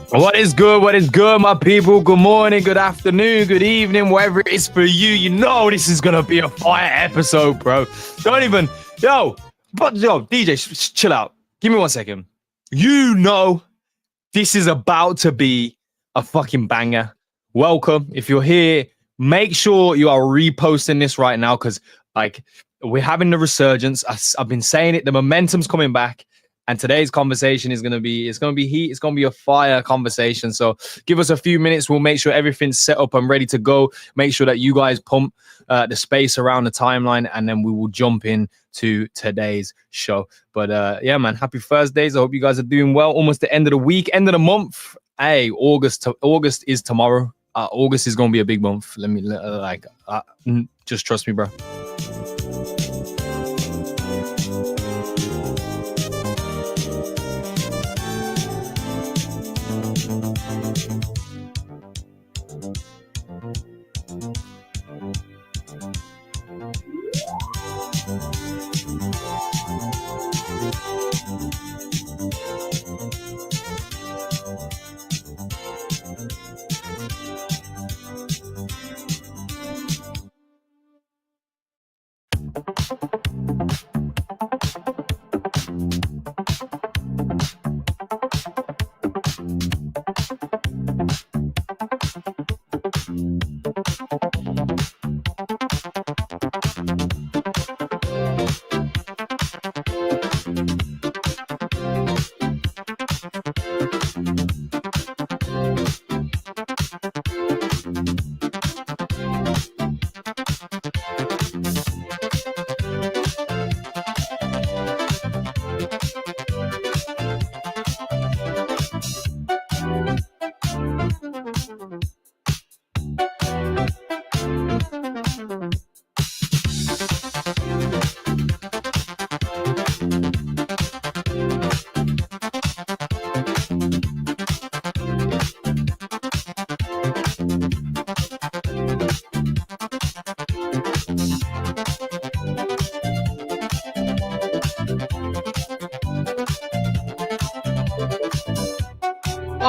What is good? What is good, my people? Good morning, good afternoon, good evening, wherever it is for you. You know this is gonna be a fire episode, bro. Don't even, DJ, chill out. Give me 1 second. You know This is about to be a fucking banger. Welcome. If you're here, make sure you are reposting this right now because, like, we're having the resurgence. I've been saying it. The momentum's coming back. And today's conversation is gonna be heat. It's gonna be a fire conversation. So give us a few minutes. We'll make sure everything's set up and ready to go. Make sure that you guys pump the space around the timeline, and then we will jump in to today's show. But yeah, man, happy Thursdays. I hope you guys are doing well. Almost the end of the week, end of the month. Hey, August is tomorrow. August is gonna be a big month. Just trust me, bro.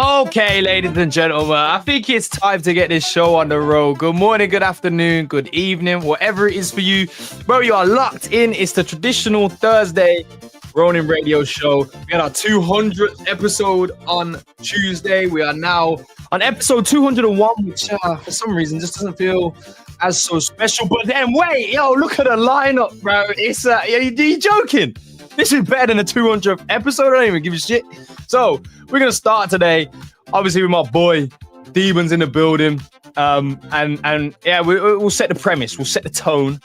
Okay, ladies and gentlemen, I think it's time to get this show on the road. Good morning, good afternoon, good evening, whatever it is for you. Bro, you are locked in. It's the traditional Thursday Ronin radio show. We had our 200th episode on Tuesday. We are now on episode 201, which for some reason just doesn't feel as so special. But then wait, yo, look at the lineup, bro. It's are you joking? This is better than the 200th episode. I don't even give a shit. So we're gonna start today, obviously with my boy Demons in the building, and yeah, we'll set the premise, we'll set the tone,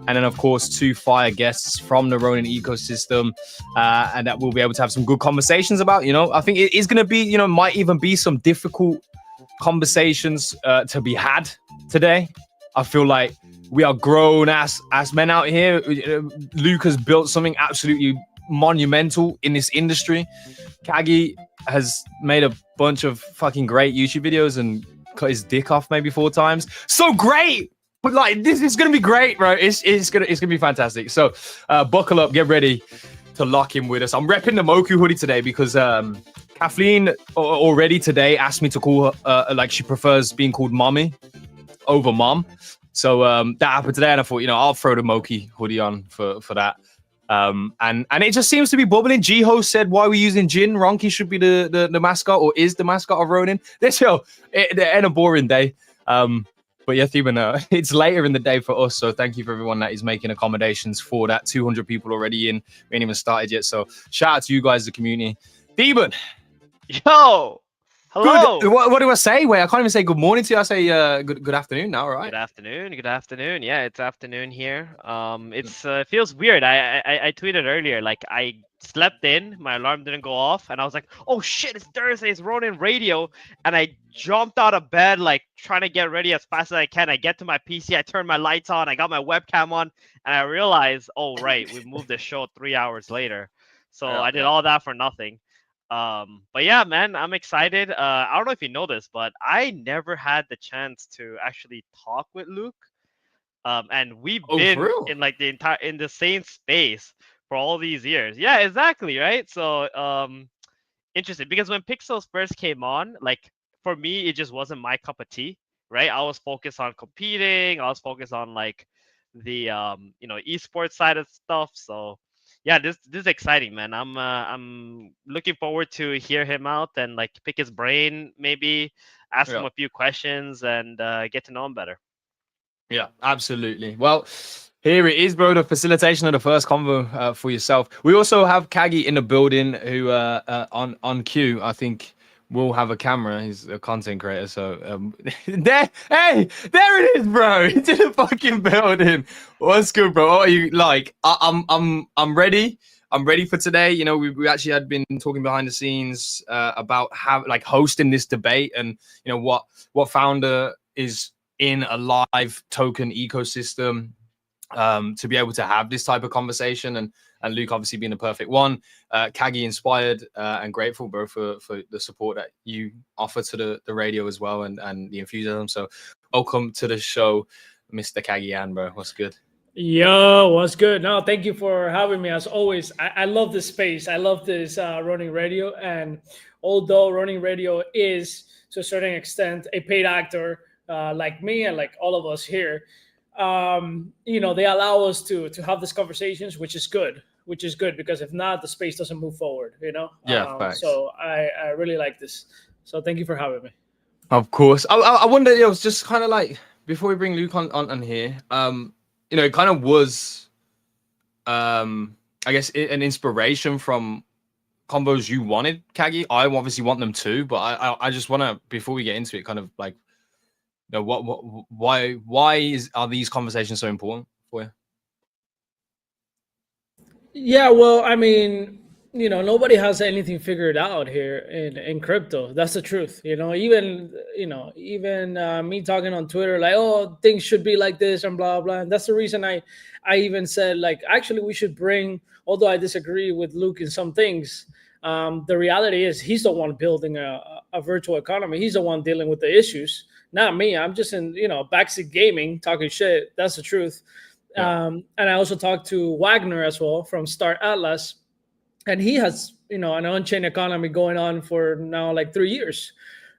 and then of course 2 fire guests from the Ronin ecosystem, and that we'll be able to have some good conversations about. I think it is gonna be, might even be some difficult conversations to be had today. I feel like we are grown ass men out here. Luke has built something absolutely monumental in this industry. Kagi has made a bunch of fucking great YouTube videos and cut his dick off maybe 4 times. So great! But like, this is gonna be great, bro. It's gonna be fantastic. So buckle up, get ready to lock in with us. I'm repping the Moku hoodie today because Kathleen already today asked me to call her like she prefers being called mommy over mom. So that happened today, and I thought, I'll throw the Moki hoodie on for that. And it just seems to be bubbling. Jiho said, why are we using Jin? Ronki should be the mascot, or is the mascot of Ronin. This show, it end a boring day. But yeah, Theban, it's later in the day for us. So thank you for everyone that is making accommodations for that. 200 people already in. We ain't even started yet. So shout out to you guys, the community. Theban. Yo. Hello. What do I say? Wait, I can't even say good morning to you. I say good afternoon now, right? Good afternoon. Yeah, it's afternoon here. It feels weird. I tweeted earlier, like I slept in, my alarm didn't go off, and I was like, oh shit, it's Thursday, it's Ronin Radio, and I jumped out of bed, like trying to get ready as fast as I can. I get to my PC, I turn my lights on, I got my webcam on, and I realized, oh right, we moved the show 3 hours later. So I did all that for nothing. But yeah, man, I'm excited. I don't know if you know this, but I never had the chance to actually talk with Luke. And we've been in like in the same space for all these years. Yeah, exactly, right? So interesting, because when Pixels first came on, like for me, it just wasn't my cup of tea, right? I was focused on competing, I was focused on like the esports side of stuff. So yeah, this is exciting, man. I'm looking forward to hear him out and like pick his brain, maybe ask him Yeah. a few questions and get to know him better. Yeah, absolutely. Well, here it is, bro. The facilitation of the first convo for yourself. We also have Kagi in the building, who on cue, I think will have a camera. He's a content creator, so there. Hey, there it is, bro. It's in the fucking building. What's good, bro? What are you like? I'm ready. I'm ready for today. You know, we actually had been talking behind the scenes about how like hosting this debate, and you know what founder is in a live token ecosystem to be able to have this type of conversation, and Luke obviously being the perfect one. Kagi inspired and grateful, bro, for the support that you offer to the radio as well, and the enthusiasm. So welcome to the show, Mr. Kagi, bro. What's good? Yo, what's good? No, thank you for having me. As always, I love this space. I love this running radio. And although running radio is, to a certain extent, a paid actor like me and like all of us here, they allow us to have these conversations, which is good. Which is good because if not, the space doesn't move forward. Yeah, facts. So I really like this. So thank you for having me. Of course. I wonder. It was just kind of like before we bring Luke on here. You know, it kind of was, I guess, an inspiration from combos you wanted, Kagi. I obviously want them too, but I just want to, before we get into it, kind of like, you know, why are these conversations so important for you? Yeah, well, I mean, nobody has anything figured out here in crypto. That's the truth. Even me talking on Twitter, like, oh, things should be like this and blah blah. And that's the reason I even said, like, actually, we should bring. Although I disagree with Luke in some things, the reality is he's the one building a virtual economy. He's the one dealing with the issues, not me. I'm just in backseat gaming, talking shit. That's the truth. Yeah. And I also talked to Wagner as well from Start Atlas, and he has an on-chain economy going on for now like 3 years,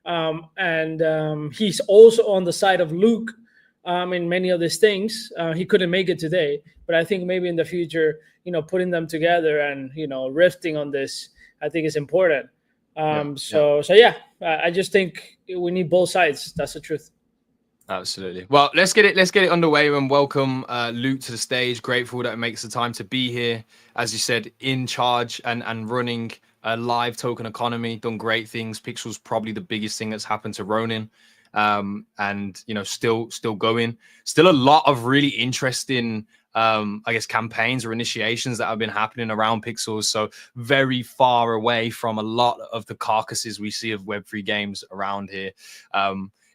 and he's also on the side of Luke in many of these things. He couldn't make it today, but I think maybe in the future, putting them together and rifting on this, I think is important. So yeah, I just think we need both sides. That's the truth. Absolutely. Well, let's get it underway and welcome Luke to the stage. Grateful that it makes the time to be here. As you said, in charge and running a live token economy, done great things. Pixel's probably the biggest thing that's happened to Ronin. And still going. Still a lot of really interesting I guess campaigns or initiations that have been happening around Pixels. So very far away from a lot of the carcasses we see of Web3 games around here.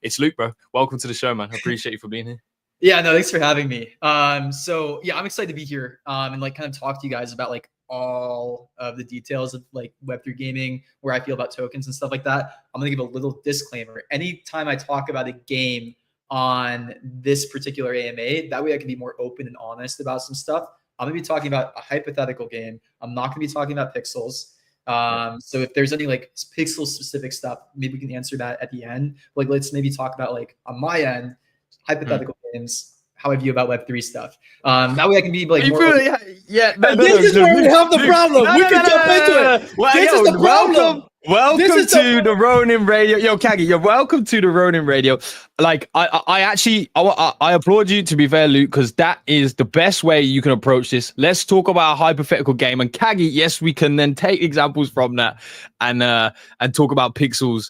It's Luke, bro. Welcome to the show, man. I appreciate you for being here. Yeah, no, thanks for having me. So yeah, I'm excited to be here and like kind of talk to you guys about like all of the details of like Web3 gaming, where I feel about tokens and stuff like that. I'm gonna give a little disclaimer. Anytime I talk about a game on this particular AMA, that way I can be more open and honest about some stuff. I'm gonna be talking about a hypothetical game. I'm not gonna be talking about pixels. So if there's any like pixel specific stuff, maybe we can answer that at the end. Like, let's maybe talk about like on my end, hypothetical games, how I view about Web3 stuff. That way I can be like more. Yeah. This is where we have the problem. We can jump into it. Well, This is the problem. Welcome to the Ronin Radio. Yo, Kagi, you're welcome to the Ronin Radio. Like, I actually applaud you, to be fair, Luke, because that is the best way you can approach this. Let's talk about a hypothetical game. And Kagi, yes, we can then take examples from that and talk about pixels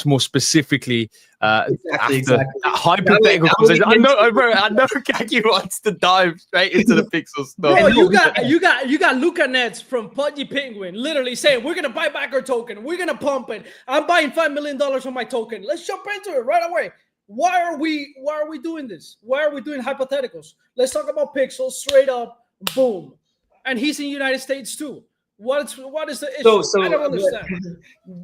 more specifically. Exactly. That hypothetical conversation. I know Kagi wants to dive straight into the pixels stuff. Bro, you got Luca Nets from Pudgy Penguin literally saying we're gonna buy back our token, we're gonna pump it. I'm buying $5 million on my token. Let's jump into it right away. Why are we doing this? Why are we doing hypotheticals? Let's talk about pixels straight up, boom. And he's in the United States too. What is the issue? So I don't understand.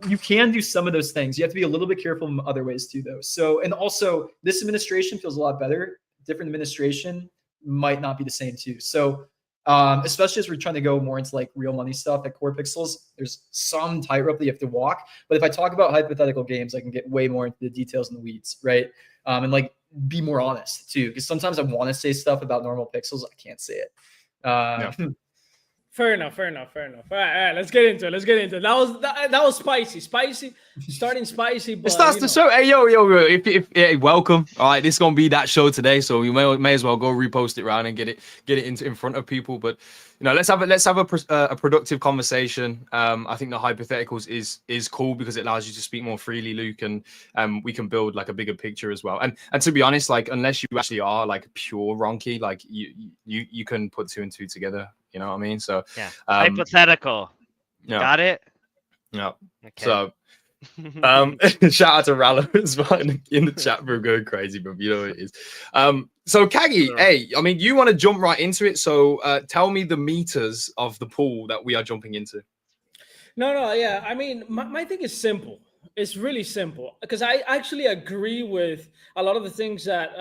You can do some of those things. You have to be a little bit careful in other ways too, though. So, and also this administration feels a lot better. Different administration might not be the same too. So, especially as we're trying to go more into like real money stuff at Core Pixels, there's some tightrope that you have to walk. But if I talk about hypothetical games, I can get way more into the details and the weeds, right? And like be more honest too, because sometimes I want to say stuff about normal pixels, I can't say it. Fair enough. All right, let's get into it. That was spicy. Starting spicy, but It starts the show. Hey, yo, if welcome. All right, this is gonna be that show today, so we may as well go repost it around and get it in front of people. But let's have a productive conversation. I think the hypotheticals is cool because it allows you to speak more freely, Luke, and we can build like a bigger picture as well. And to be honest, like unless you actually are like pure Ronky, like you can put two and two together. You know what I mean? So yeah, hypothetical. Yeah. Got it. Yeah. Okay. So. Shout out to Rallo as well in the chat room going crazy, bro. You know what it is. So Kagi, hey, I mean, you want to jump right into it. So tell me the meters of the pool that we are jumping into. No, yeah. I mean, my thing is simple. It's really simple because I actually agree with a lot of the things that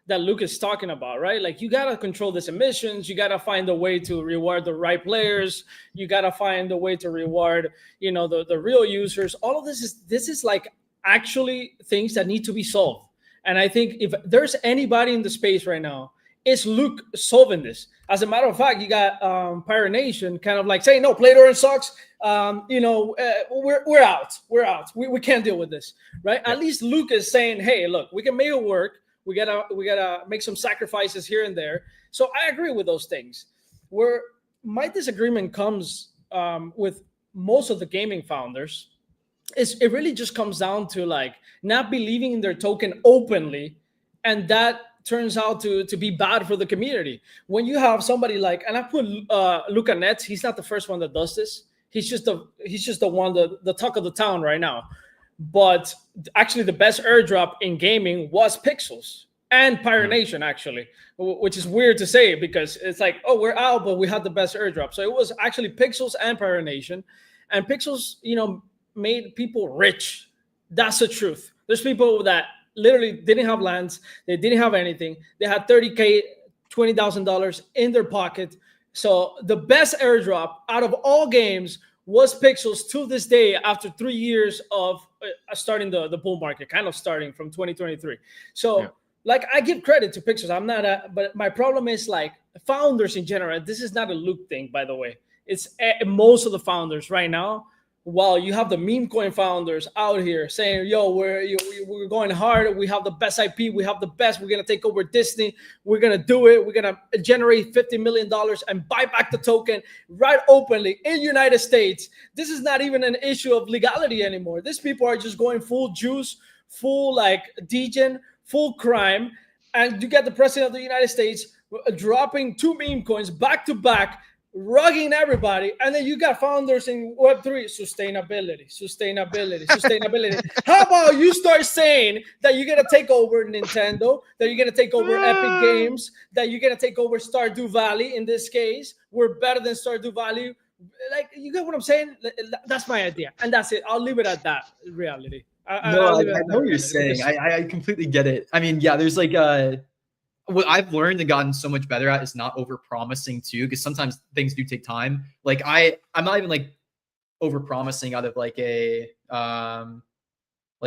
that Luke is talking about, right? Like you gotta control these emissions, you gotta find a way to reward the right players, you gotta find a way to reward, the real users. All of this is like actually things that need to be solved. And I think if there's anybody in the space right now, it's Luke solving this. As a matter of fact, you got Pirate Nation kind of like saying, no, Play Doh sucks. We're out. We can't deal with this, right? Yeah. At least Luke is saying, hey, look, we can make it work. We gotta make some sacrifices here and there. So I agree with those things. Where my disagreement comes with most of the gaming founders is it really just comes down to like not believing in their token openly, and that turns out to be bad for the community. When you have somebody like, and I put Luca Nets, he's not the first one that does this. He's just the one, the talk of the town right now. But actually the best airdrop in gaming was Pixels and Pirate Nation, actually, which is weird to say because it's like, oh, we're out, but we had the best airdrop. So it was actually Pixels and Pirate Nation. And Pixels, made people rich. That's the truth. There's people that literally didn't have lands. They didn't have anything. They had $30K, $20,000 in their pocket. So the best airdrop out of all games was Pixels to this day after 3 years of starting the bull market, kind of starting from 2023. So like I give credit to Pixels. But my problem is like founders in general. This is not a Luke thing, by the way. It's most of the founders right now. While you have the meme coin founders out here saying, yo, we're going hard. We have the best IP. We have the best. We're going to take over Disney. We're going to do it. We're going to generate $50 million and buy back the token right openly in the United States. This is not even an issue of legality anymore. These people are just going full juice, full like degen, full crime. And you get the president of the United States dropping 2 meme coins back to back, rugging everybody, and then you got founders in Web3, sustainability. How about you start saying that you're gonna take over Nintendo, that you're gonna take over Epic Games, that you're gonna take over Stardew Valley? In this case, we're better than Stardew Valley. Like, you get what I'm saying? That's my idea, and that's it. I'll leave it at that. Reality. I know what you're saying. I completely get it. I mean, yeah, there's like what I've learned and gotten so much better at is not over promising too, because sometimes things do take time. Like I'm not even like over promising out of like a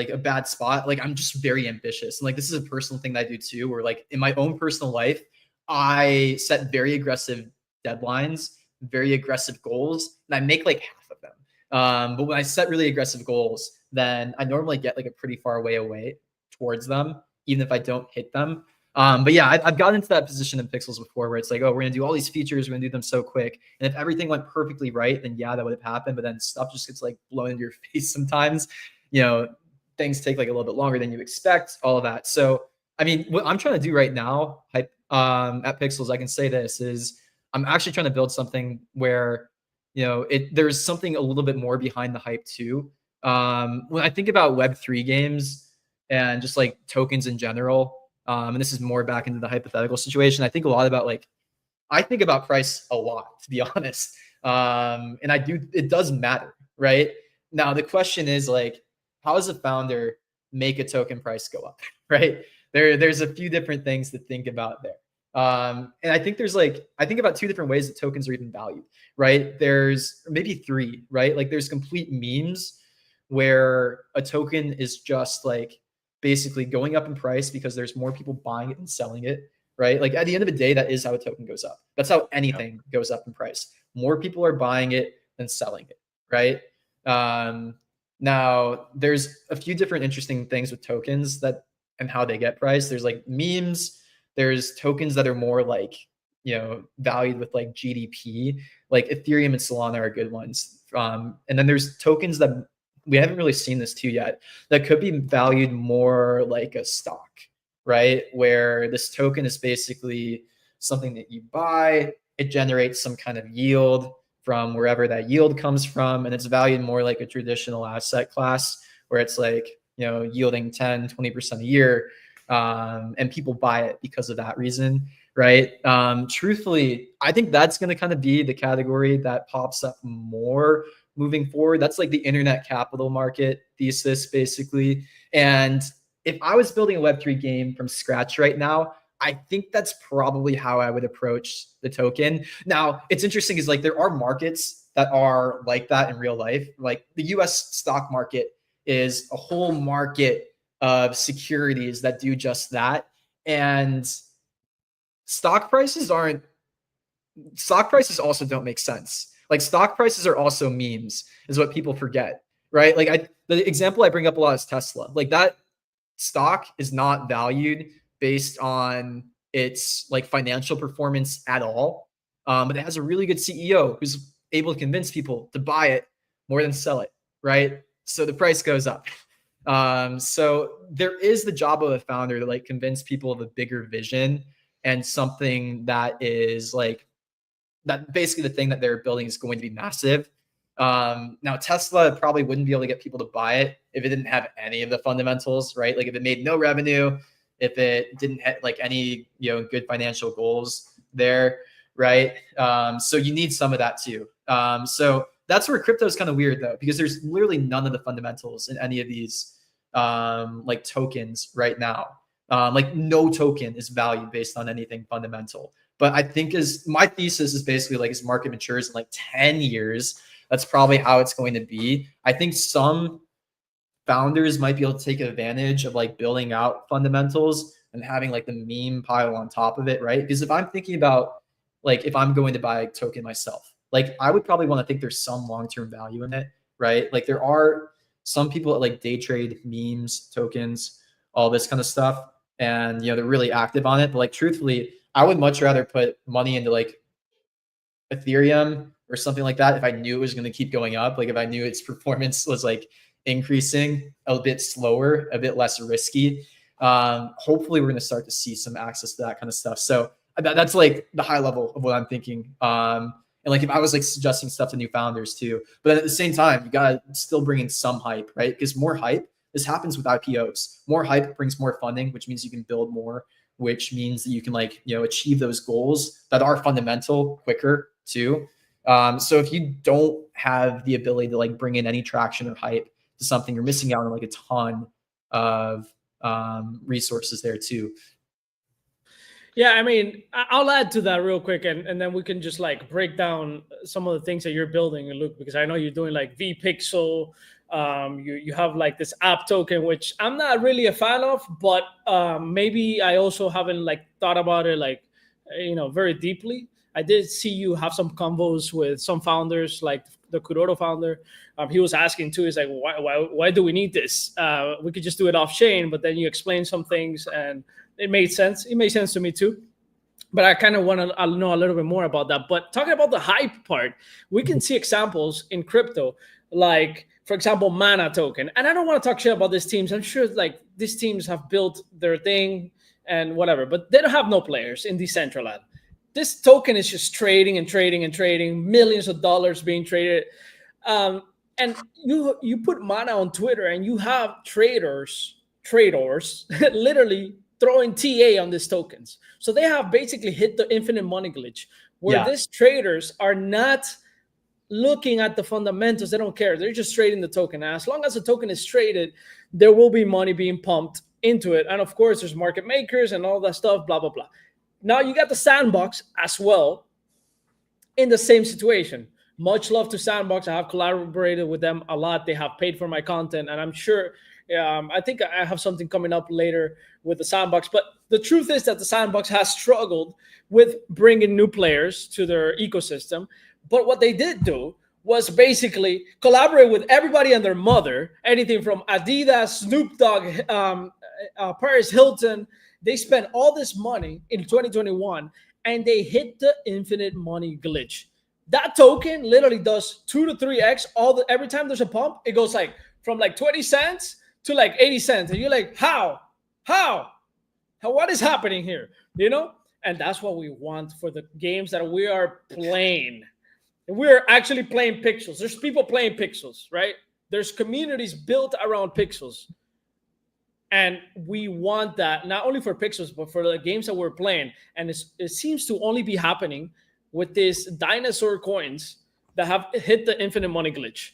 bad spot. Like I'm just very ambitious. And like this is a personal thing that I do too, where like in my own personal life, I set very aggressive deadlines, very aggressive goals, and I make like half of them. But when I set really aggressive goals, then I normally get like a pretty far away towards them, even if I don't hit them. But yeah, I've gotten into that position in Pixels before where it's like, oh, we're going to do all these features. We're going to do them so quick. And if everything went perfectly right, then yeah, that would have happened. But then stuff just gets like blown into your face sometimes. Things take like a little bit longer than you expect, all of that. So, I mean, what I'm trying to do right now at Pixels, I can say this is I'm actually trying to build something where, there's something a little bit more behind the hype too. When I think about Web3 games and just like tokens in general, and this is more back into the hypothetical situation, I think a lot about I think about price a lot, to be honest. And it does matter, right? Now, the question is like, how does a founder make a token price go up, right? There's a few different things to think about there. And I think I think about 2 different ways that tokens are even valued, right? There's maybe 3, right? Like there's complete memes where a token is just like basically going up in price because there's more people buying it and selling it, right? Like at the end of the day, that is how a token goes up. That's how anything goes up in price. more people are buying it than selling it, right? Now, there's a few different interesting things with tokens that and how they get priced. There's like memes. There's tokens that are more like, valued with like GDP. Like Ethereum and Solana are good ones. And then there's tokens that we haven't really seen this too yet that could be valued more like a stock, right? Where this token is basically something that you buy, it generates some kind of yield from wherever that yield comes from, and it's valued more like a traditional asset class where it's like, yielding 10, 20% a year, and people buy it because of that reason, right? Truthfully, I think that's going to kind of be the category that pops up more moving forward. That's like the internet capital market thesis, basically. And if I was building a Web3 game from scratch right now, I think that's probably how I would approach the token. Now, it's interesting is like there are markets that are like that in real life. Like the US stock market is a whole market of securities that do just that. And stock prices also don't make sense. Like stock prices are also memes, is what people forget, right? Like the example I bring up a lot is Tesla. Like that stock is not valued based on its like financial performance at all. But it has a really good CEO who's able to convince people to buy it more than sell it, right? So the price goes up. So there is the job of a founder to like convince people of a bigger vision and something that is like that basically the thing that they're building is going to be massive. Now Tesla probably wouldn't be able to get people to buy it if it didn't have any of the fundamentals, right? Like if it made no revenue, if it didn't have like any, good financial goals there, right? So you need some of that too. So that's where crypto is kind of weird though, because there's literally none of the fundamentals in any of these like tokens right now. Like no token is valued based on anything fundamental. But I think my thesis is basically like as market matures in like 10 years, that's probably how it's going to be. I think some founders might be able to take advantage of like building out fundamentals and having like the meme pile on top of it, right? Because if I'm thinking about like if I'm going to buy a token myself, like I would probably want to think there's some long-term value in it, right? Like there are some people that like day trade memes, tokens, all this kind of stuff, and they're really active on it. But like truthfully, I would much rather put money into like Ethereum or something like that if I knew it was going to keep going up. Like if I knew its performance was like increasing a bit slower, a bit less risky. Hopefully we're going to start to see some access to that kind of stuff. So that's like the high level of what I'm thinking. And like if I was like suggesting stuff to new founders too, but at the same time, you got to still bring in some hype, right? Because more hype, this happens with IPOs. More hype brings more funding, which means you can build more, which means that you can like, achieve those goals that are fundamental quicker too. So if you don't have the ability to like bring in any traction or hype to something, you're missing out on like a ton of resources there too. Yeah, I mean, I'll add to that real quick, and then we can just like break down some of the things that you're building, Luke, because I know you're doing like VPixel. You have like this app token, which I'm not really a fan of, but maybe I also haven't like thought about it like very deeply. I did see you have some convos with some founders, like the Kuroto founder. He was asking too, he's like, why do we need this? We could just do it off chain, but then you explain some things and it made sense. It made sense to me too. But I kind of want to know a little bit more about that. But talking about the hype part, we can see examples in crypto, like, for example, Mana token. And I don't want to talk shit about these teams. I'm sure like these teams have built their thing and whatever, but they don't have no players in Decentraland. This token is just trading and trading and trading, millions of dollars being traded. And you put Mana on Twitter and you have traders literally throwing TA on these tokens. So they have basically hit the infinite money glitch where these traders are not looking at the fundamentals. They don't care. They're just trading the token. And as long as the token is traded, there will be money being pumped into it. And of course, there's market makers and all that stuff, blah, blah, blah. Now you got the Sandbox as well in the same situation. Much love to Sandbox. I have collaborated with them a lot. They have paid for my content, and I'm sure I think I have something coming up later with the Sandbox. But the truth is that the Sandbox has struggled with bringing new players to their ecosystem. But what they did do was basically collaborate with everybody and their mother, anything from Adidas, Snoop Dogg, Paris Hilton. They spent all this money in 2021 and they hit the infinite money glitch. That token literally does 2 to 3x every time there's a pump, it goes like from like 20 cents to like 80 cents. And you're like, how? What is happening here? You know? And that's what we want for the games that we are playing. And we're actually playing pixels. There's people playing pixels, right? There's communities built around pixels. And we want that not only for pixels, but for the games that we're playing. And it seems to only be happening with these dinosaur coins that have hit the infinite money glitch.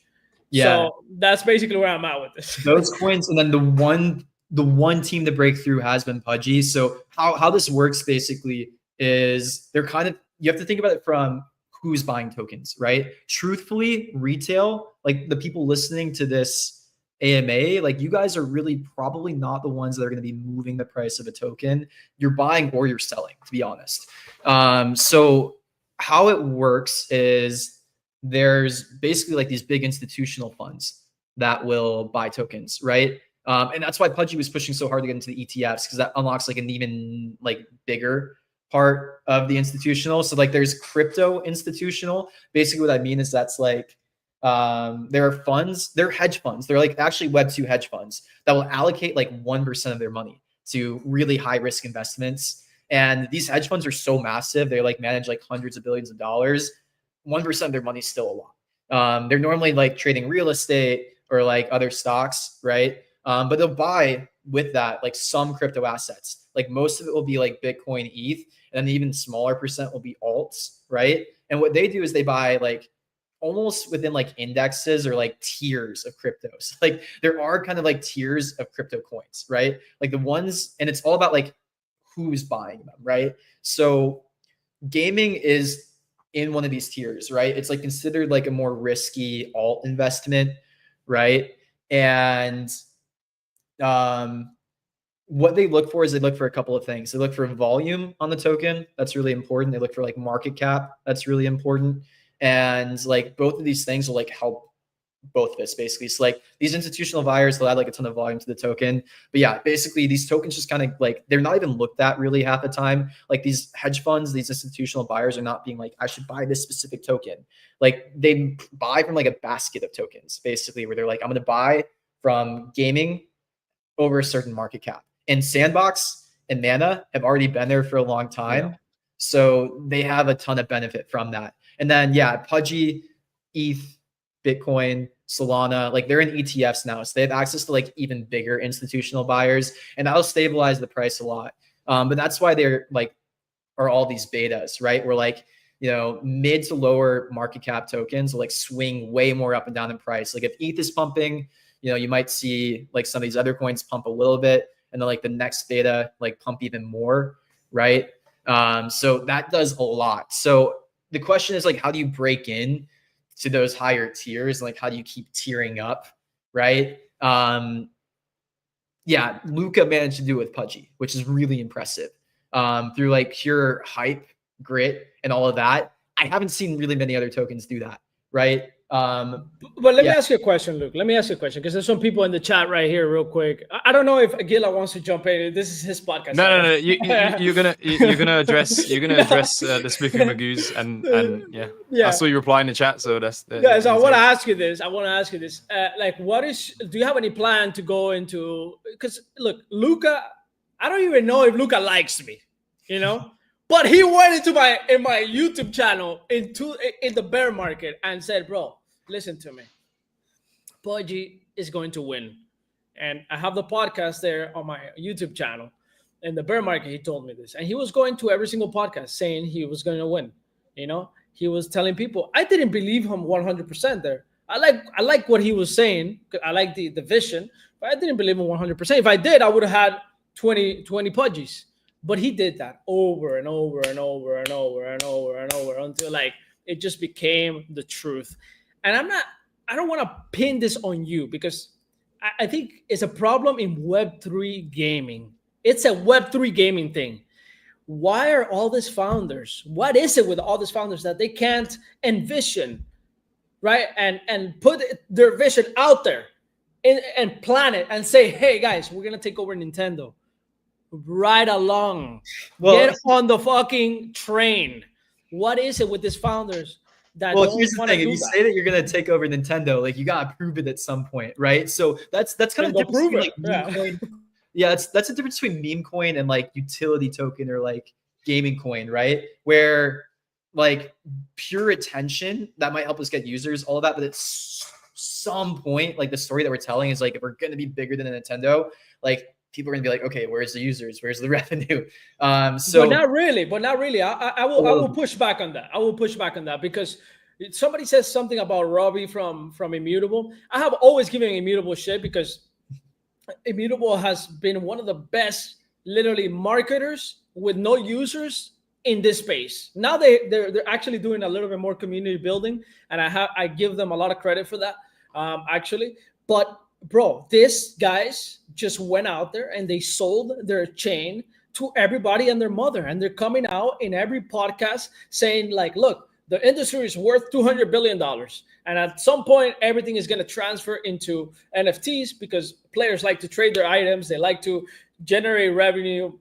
Yeah. So that's basically where I'm at with this. Those coins, and then the one team to break through has been Pudgy. So how this works basically is they're kind of, you have to think about it from who's buying tokens, right? Truthfully, retail, like the people listening to this AMA, like you guys are really probably not the ones that are going to be moving the price of a token. You're buying or you're selling, to be honest. So how it works is there's basically like these big institutional funds that will buy tokens, right? And that's why Pudgy was pushing so hard to get into the ETFs, because that unlocks like an even like bigger part of the institutional. So like there's crypto institutional. Basically what I mean is that's like there are funds, they're hedge funds. They're like actually Web2 hedge funds that will allocate like 1% of their money to really high risk investments. And these hedge funds are so massive. They like manage like hundreds of billions of dollars. 1% of their money is still a lot. They're normally like trading real estate or like other stocks, right? But they'll buy with that like some crypto assets. Like most of it will be like Bitcoin, ETH, and then even smaller percent will be alts, right? And what they do is they buy like almost within like indexes or like tiers of cryptos. Like there are kind of like tiers of crypto coins, right? Like the ones, and it's all about like who's buying them, right? So gaming is in one of these tiers, right? It's like considered like a more risky alt investment, right? And what they look for is they look for a couple of things. They look for volume on the token. That's really important. They look for like market cap. That's really important. And like both of these things will like help both of us basically. So like these institutional buyers, they'll add like a ton of volume to the token. But yeah, basically these tokens just kind of like, they're not even looked at really half the time. Like these hedge funds, these institutional buyers are not being like, I should buy this specific token. Like they buy from like a basket of tokens basically, where they're like, I'm going to buy from gaming over a certain market cap. And Sandbox and Mana have already been there for a long time. Yeah. So they have a ton of benefit from that. And then, yeah, Pudgy, ETH, Bitcoin, Solana, like they're in ETFs now. So they have access to like even bigger institutional buyers, and that'll stabilize the price a lot. But that's why they're like, are all these betas, right? Where like, you know, mid to lower market cap tokens will like swing way more up and down in price. Like if ETH is pumping, you know, you might see like some of these other coins pump a little bit, and then like the next beta like pump even more, right? So that does a lot. So the question is like, how do you break in to those higher tiers? And like, how do you keep tiering up, right? Yeah, Luca managed to do it with Pudgy, which is really impressive. Through like pure hype, grit, and all of that. I haven't seen really many other tokens do that, right? But let me ask you a question, Luke. Let me ask you a question, because there's some people in the chat right here, real quick. I don't know if Aguila wants to jump in. This is his podcast. No. You're gonna address the Smithy Magoos and yeah. I saw you reply in the chat, so that's yeah. So I want to ask you this. Like, do you have any plan to go into? Because look, Luca, I don't even know if Luca likes me, you know. But he went into my YouTube channel in the bear market and said, bro, listen to me. Pudgy is going to win. And I have the podcast there on my YouTube channel. In the bear market, he told me this. And he was going to every single podcast saying he was going to win. You know, he was telling people. I didn't believe him 100% there. I like what he was saying. I like the vision. But I didn't believe him 100%. If I did, I would have had 20 Pudgies. But he did that over and over and over and over and over and over until like it just became the truth. And I don't want to pin this on you, because I think it's a problem in Web3 gaming. It's a Web3 gaming thing. why are all these founders? What is it with all these founders that they can't envision, right? And put their vision out there and plan it and say, hey guys, we're gonna take over Nintendo. Right along. Well, Get on the fucking train. What is it with these founders that well, don't here's the want to thing: if do you that? say that you're gonna take over Nintendo, like you gotta prove it at some point, right? So that's kind Then of go the difference prove between it. like Yeah. meme coin. Yeah, that's the difference between meme coin and like utility token or like gaming coin, right? Where like pure attention that might help us get users, all of that, but at some point, like the story that we're telling is like if we're gonna be bigger than a Nintendo, like people are gonna be like, okay, where's the users? Where's the revenue? So But not really. But not really. I will push back on that. I will push back on that because somebody says something about Robbie from Immutable. I have always given Immutable shit because Immutable has been one of the best, literally, marketers with no users in this space. Now they're actually doing a little bit more community building, and I give them a lot of credit for that, actually. But bro, these guys just went out there and they sold their chain to everybody and their mother, and they're coming out in every podcast saying like, look, the industry is worth $200 billion. And at some point, everything is going to transfer into NFTs because players like to trade their items. They like to generate revenue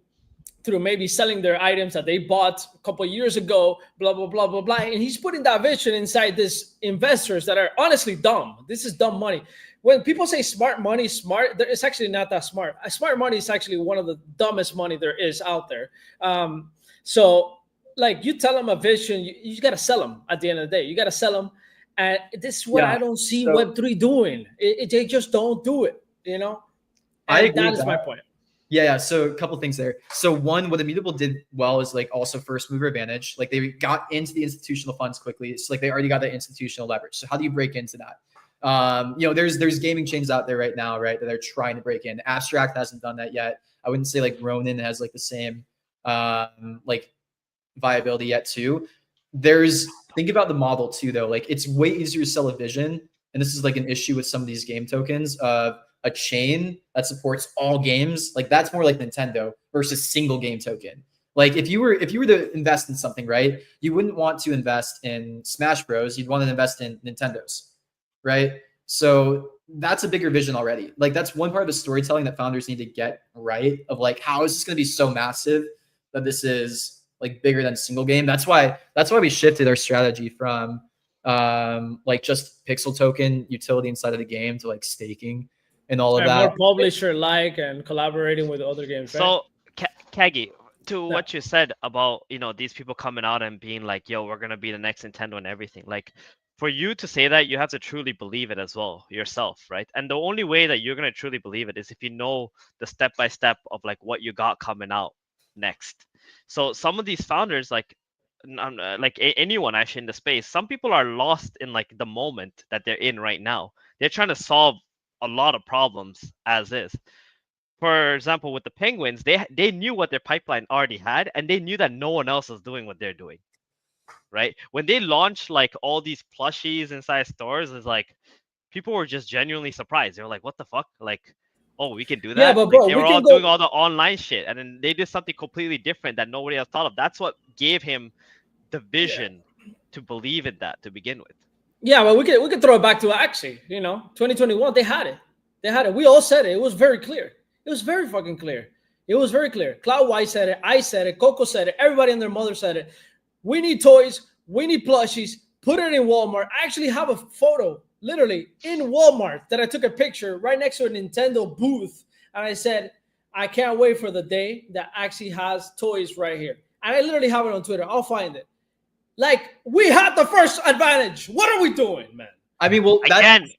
through maybe selling their items that they bought a couple of years ago, blah, blah, blah, blah, blah. And he's putting that vision inside these investors that are honestly dumb. This is dumb money. When people say smart money, it's actually not that smart. Smart money is actually one of the dumbest money there is out there. So like you tell them a vision, you got to sell them at the end of the day. You got to sell them. And this is what I don't see Web3 doing. They just don't do it, you know? And I agree that with is my that. point. Yeah. So a couple things there. So one, what Immutable did well is like also first mover advantage. Like they got into the institutional funds quickly. It's like they already got that institutional leverage. So how do you break into that? You know, there's gaming chains out there right now, right, that are trying to break in. Abstract hasn't done that yet. I wouldn't say like Ronin has like the same like viability yet too. Think about the model too though. Like it's way easier to sell a vision, and this is like an issue with some of these game tokens of a chain that supports all games. Like that's more like Nintendo versus single game token. Like if you were to invest in something, right, you wouldn't want to invest in Smash Bros. You'd want to invest in Nintendo's, right? So that's a bigger vision already. Like that's one part of the storytelling that founders need to get right of like, how is this going to be so massive that this is like bigger than single game? That's why we shifted our strategy from like just pixel token utility inside of the game to like staking and all of And that. more publisher like and collaborating with other games, right? So, Kagi, to Yeah. what you said about, these people coming out and being like, yo, we're going to be the next Nintendo and everything. Like, for you to say that, you have to truly believe it as well yourself, right? And the only way that you're going to truly believe it is if you know the step by step of like what you got coming out next. So some of these founders, like anyone actually in the space, some people are lost in like the moment that they're in right now. They're trying to solve a lot of problems as is. For example, with the Penguins, they knew what their pipeline already had, and they knew that no one else was doing what they're doing, right? When they launched like all these plushies inside stores, it's like people were just genuinely surprised. They were like, "What the fuck?" Like, "Oh, we can do that." Yeah, but Like, bro, they we were can all go. doing all the online shit, and then they did something completely different that nobody else thought of. That's what gave him the vision to believe in that to begin with. Yeah, but we could throw it back to Axie. 2021, they had it. They had it. We all said it. It was very clear. It was very fucking clear. It was very clear. Cloud White said it. I said it. Coco said it. Everybody and their mother said it. We need toys. We need plushies. Put it in Walmart. I actually have a photo, literally in Walmart, that I took a picture right next to a Nintendo booth, and I said, I can't wait for the day that Axie has toys right here. And I literally have it on Twitter. I'll find it. Like, we had the first advantage. What are we doing, man? I mean, well, Again.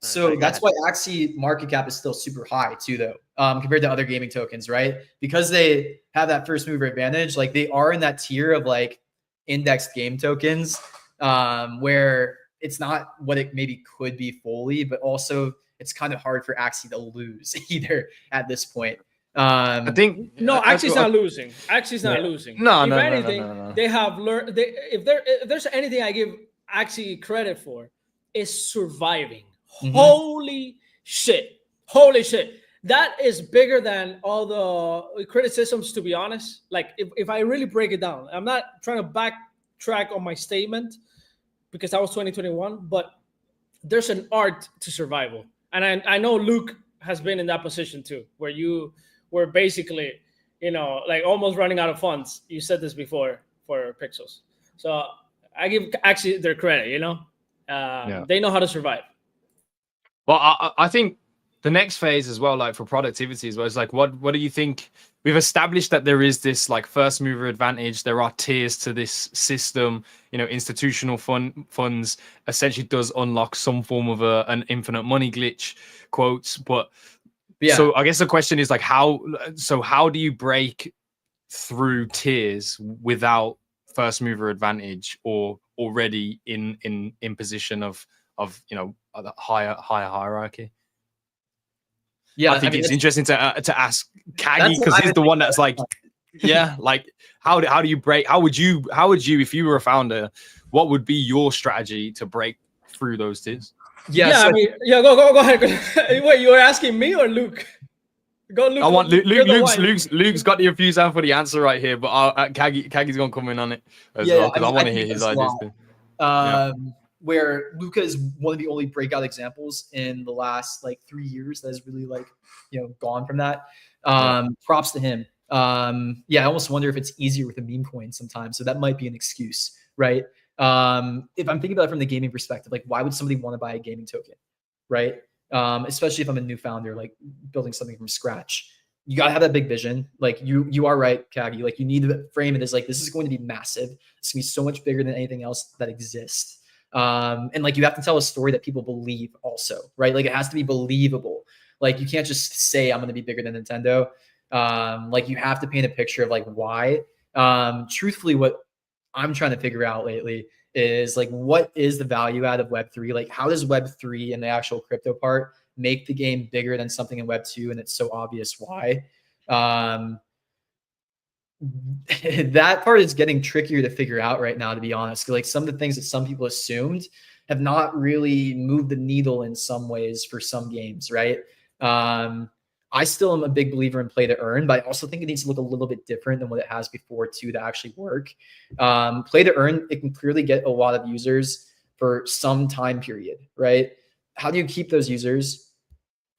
So that's why Axie market cap is still super high too, though, compared to other gaming tokens, right? Because they have that first mover advantage. Like they are in that tier of like indexed game tokens, where it's not what it maybe could be fully, but also it's kind of hard for Axie to lose either at this point. I think no, Axie's not losing. Axie's not losing. No, if no, anything, no. they have learned. If there's anything I give Axie credit for, is surviving. Mhm. Holy shit! that is bigger than all the criticisms, to be honest. Like if I really break it down, I'm not trying to backtrack on my statement because that was 2021, but there's an art to survival. And I know Luke has been in that position too, where you were basically, like almost running out of funds. You said this before for Pixels. So I give actually their credit, they know how to survive. Well, I think the next phase as well, like for productivity as well, is like, what do you think? We've established that there is this like first mover advantage. There are tiers to this system. Institutional funds essentially does unlock some form of an infinite money glitch, quotes. But Yeah. So I guess the question is like, how do you break through tiers without first mover advantage or already in position of a higher hierarchy? Yeah, I think it's interesting to ask Kagi, that's what because I he's was the one thinking that's like, yeah, like how do you break? How would you, if you were a founder, what would be your strategy to break through those tiers? Yeah, so I mean, go ahead. Wait, you were asking me or Luke? Go, Luke. I want Luke's Luke's got the enthusiasm for the answer right here, but Kagi's gonna come in on it as well, because I want to hear his ideas too. Where Luca is one of the only breakout examples in the last like 3 years that has really like gone from that. Props to him. I almost wonder if it's easier with a meme coin sometimes, so that might be an excuse, right? If I'm thinking about it from the gaming perspective, like why would somebody want to buy a gaming token, right? Especially if I'm a new founder, like building something from scratch. You gotta have that big vision. Like you are right, Kagi. Like you need to frame it as like, this is going to be massive. It's gonna be so much bigger than anything else that exists. And like you have to tell a story that people believe also, right? Like it has to be believable. Like you can't just say I'm gonna be bigger than Nintendo. Like you have to paint a picture of like why. Truthfully, what I'm trying to figure out lately is like, what is the value add of Web3? Like how does Web3 and the actual crypto part make the game bigger than something in Web2? And it's so obvious why. That part is getting trickier to figure out right now, to be honest. Like some of the things that some people assumed have not really moved the needle in some ways for some games, right? I still am a big believer in play to earn, but I also think it needs to look a little bit different than what it has before too to actually work. Play to earn, it can clearly get a lot of users for some time period, right? How do you keep those users?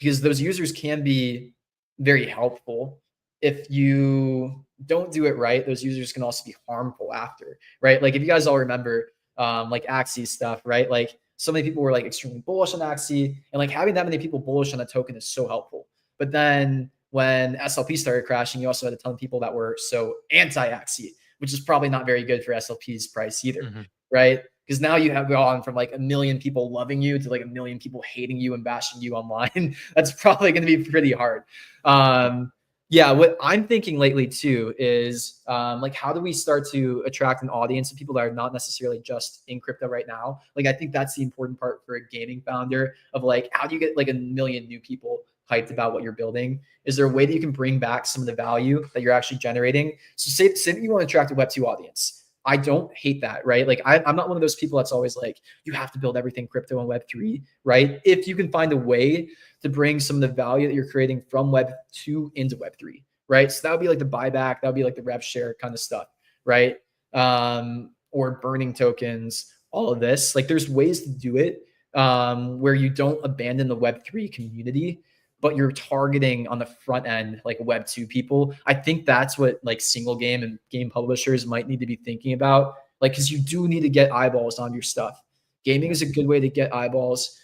Because those users can be very helpful. If you don't do it right, those users can also be harmful after, right? Like if you guys all remember like Axie stuff, right? Like so many people were like extremely bullish on Axie, and like having that many people bullish on a token is so helpful. But then when SLP started crashing, you also had a ton of people that were so anti-Axie, which is probably not very good for SLP's price either, right? Because now you have gone from like 1 million people loving you to like 1 million people hating you and bashing you online. That's probably going to be pretty hard. What I'm thinking lately too is like, how do we start to attract an audience of people that are not necessarily just in crypto right now? Like, I think that's the important part for a gaming founder of like, how do you get like 1 million new people hyped about what you're building? Is there a way that you can bring back some of the value that you're actually generating? So say that you want to attract a Web2 audience. I don't hate that, right? Like I'm not one of those people that's always like, you have to build everything crypto on Web3, right? If you can find a way to bring some of the value that you're creating from Web2 into Web3, right? So that would be like the buyback, that would be like the rev share kind of stuff, right? Or burning tokens, all of this. Like there's ways to do it where you don't abandon the Web3 community, but you're targeting on the front end, like Web2 people. I think that's what like single game and game publishers might need to be thinking about. Like, cause you do need to get eyeballs on your stuff. Gaming is a good way to get eyeballs.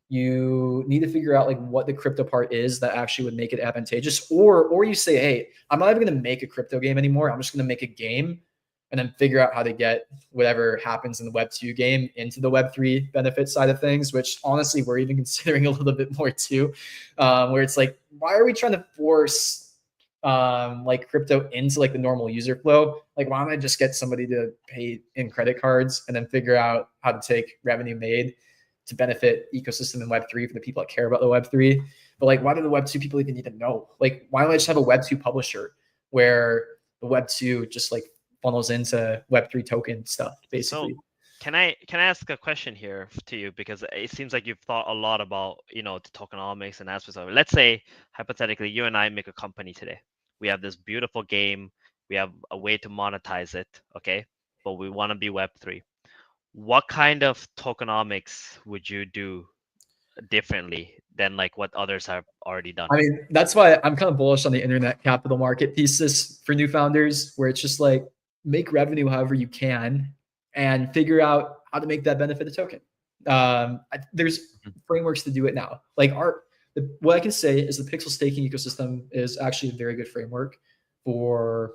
You need to figure out like what the crypto part is that actually would make it advantageous. Or you say, hey, I'm not even gonna make a crypto game anymore. I'm just gonna make a game and then figure out how to get whatever happens in the Web2 game into the Web3 benefit side of things, which honestly, we're even considering a little bit more too, where it's like, why are we trying to force like crypto into like the normal user flow? Like, why don't I just get somebody to pay in credit cards and then figure out how to take revenue made to benefit ecosystem in Web3 for the people that care about the Web3? But like, why do the Web2 people even need to know? Like, why don't I just have a Web2 publisher where the Web2 just like funnels into Web3 token stuff, basically? Can I ask a question here to you, because it seems like you've thought a lot about the tokenomics and aspects of it. Let's say hypothetically you and I make a company today. We have this beautiful game. We have a way to monetize it, okay? But we want to be Web3. What kind of tokenomics would you do differently than like what others have already done? I mean, that's why I'm kind of bullish on the internet capital market thesis for new founders, where it's just like make revenue however you can and figure out how to make that benefit a token. There's frameworks to do it now. Like what I can say is the Pixel staking ecosystem is actually a very good framework for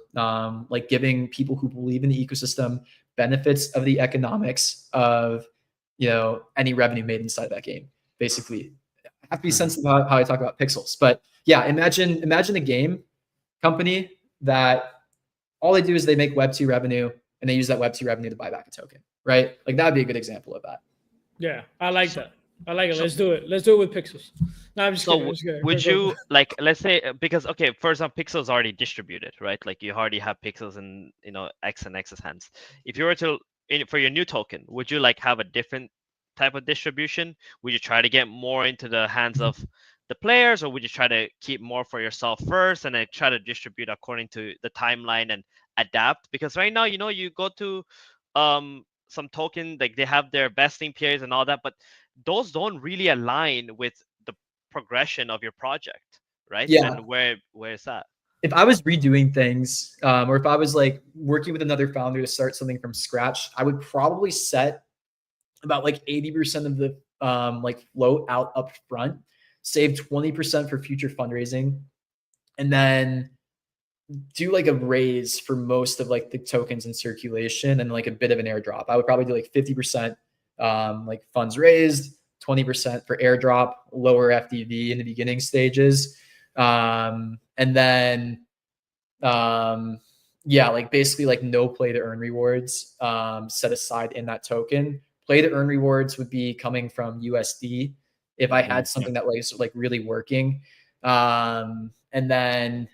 like giving people who believe in the ecosystem benefits of the economics of any revenue made inside that game. Basically, I have to be sensitive about how I talk about pixels. But yeah, imagine a game company that all they do is they make Web2 revenue and they use that Web2 revenue to buy back a token, right? Like that would be a good example of that. Yeah, I like that. I like it. Let's do it. Let's do it with pixels. No, I'm just kidding. I'm just kidding. Would you like, let's say, because okay, for example, pixels already distributed, right? Like you already have pixels in X and X's hands. If you were to for your new token, would you like have a different type of distribution? Would you try to get more into the hands of the players, or would you try to keep more for yourself first and then try to distribute according to the timeline and adapt? Because right now, you go to some token, like they have their vesting periods and all that, but those don't really align with the progression of your project, right? Yeah. And where is that? If I was redoing things, or if I was like working with another founder to start something from scratch, I would probably set about like 80% of the like float out up front, save 20% for future fundraising, and then do like a raise for most of like the tokens in circulation and like a bit of an airdrop. I would probably do like 50% like funds raised, 20% for airdrop, lower FDV in the beginning stages. And then yeah, like basically like no play to earn rewards set aside in that token. Play to earn rewards would be coming from USD if I had something that was like really working. And then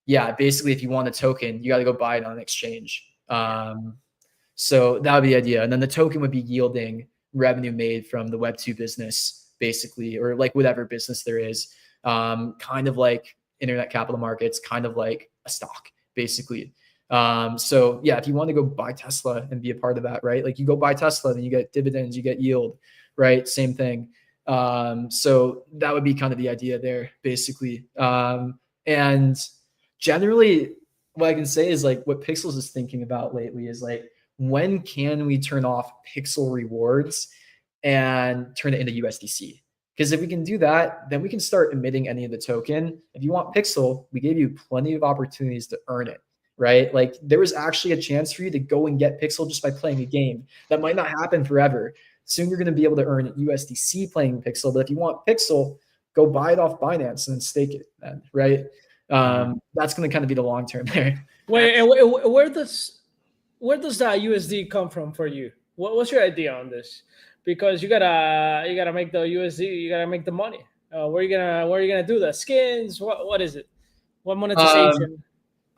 yeah, basically if you want a token, you got to go buy it on an exchange. So that would be the idea. And then the token would be yielding revenue made from the Web2 business, basically, or like whatever business there is, kind of like internet capital markets, kind of like a stock, basically. So yeah, if you want to go buy Tesla and be a part of that, right? Like you go buy Tesla, then you get dividends, you get yield, right? Same thing. So that would be kind of the idea there, basically. And generally, what I can say is like what Pixels is thinking about lately is like, when can we turn off pixel rewards and turn it into USDC? Because if we can do that, then we can start emitting any of the token. If you want pixel, we gave you plenty of opportunities to earn it, right? Like there was actually a chance for you to go and get pixel just by playing a game. That might not happen forever. Soon you're going to be able to earn USDC playing pixel. But if you want pixel, go buy it off Binance and then stake it, then, right? That's going to kind of be the long term there. Wait, where does that USD come from for you? What's your idea on this? Because you gotta make the USD, you gotta make the money. Where are you gonna do that? Skins? What is it? What monetization?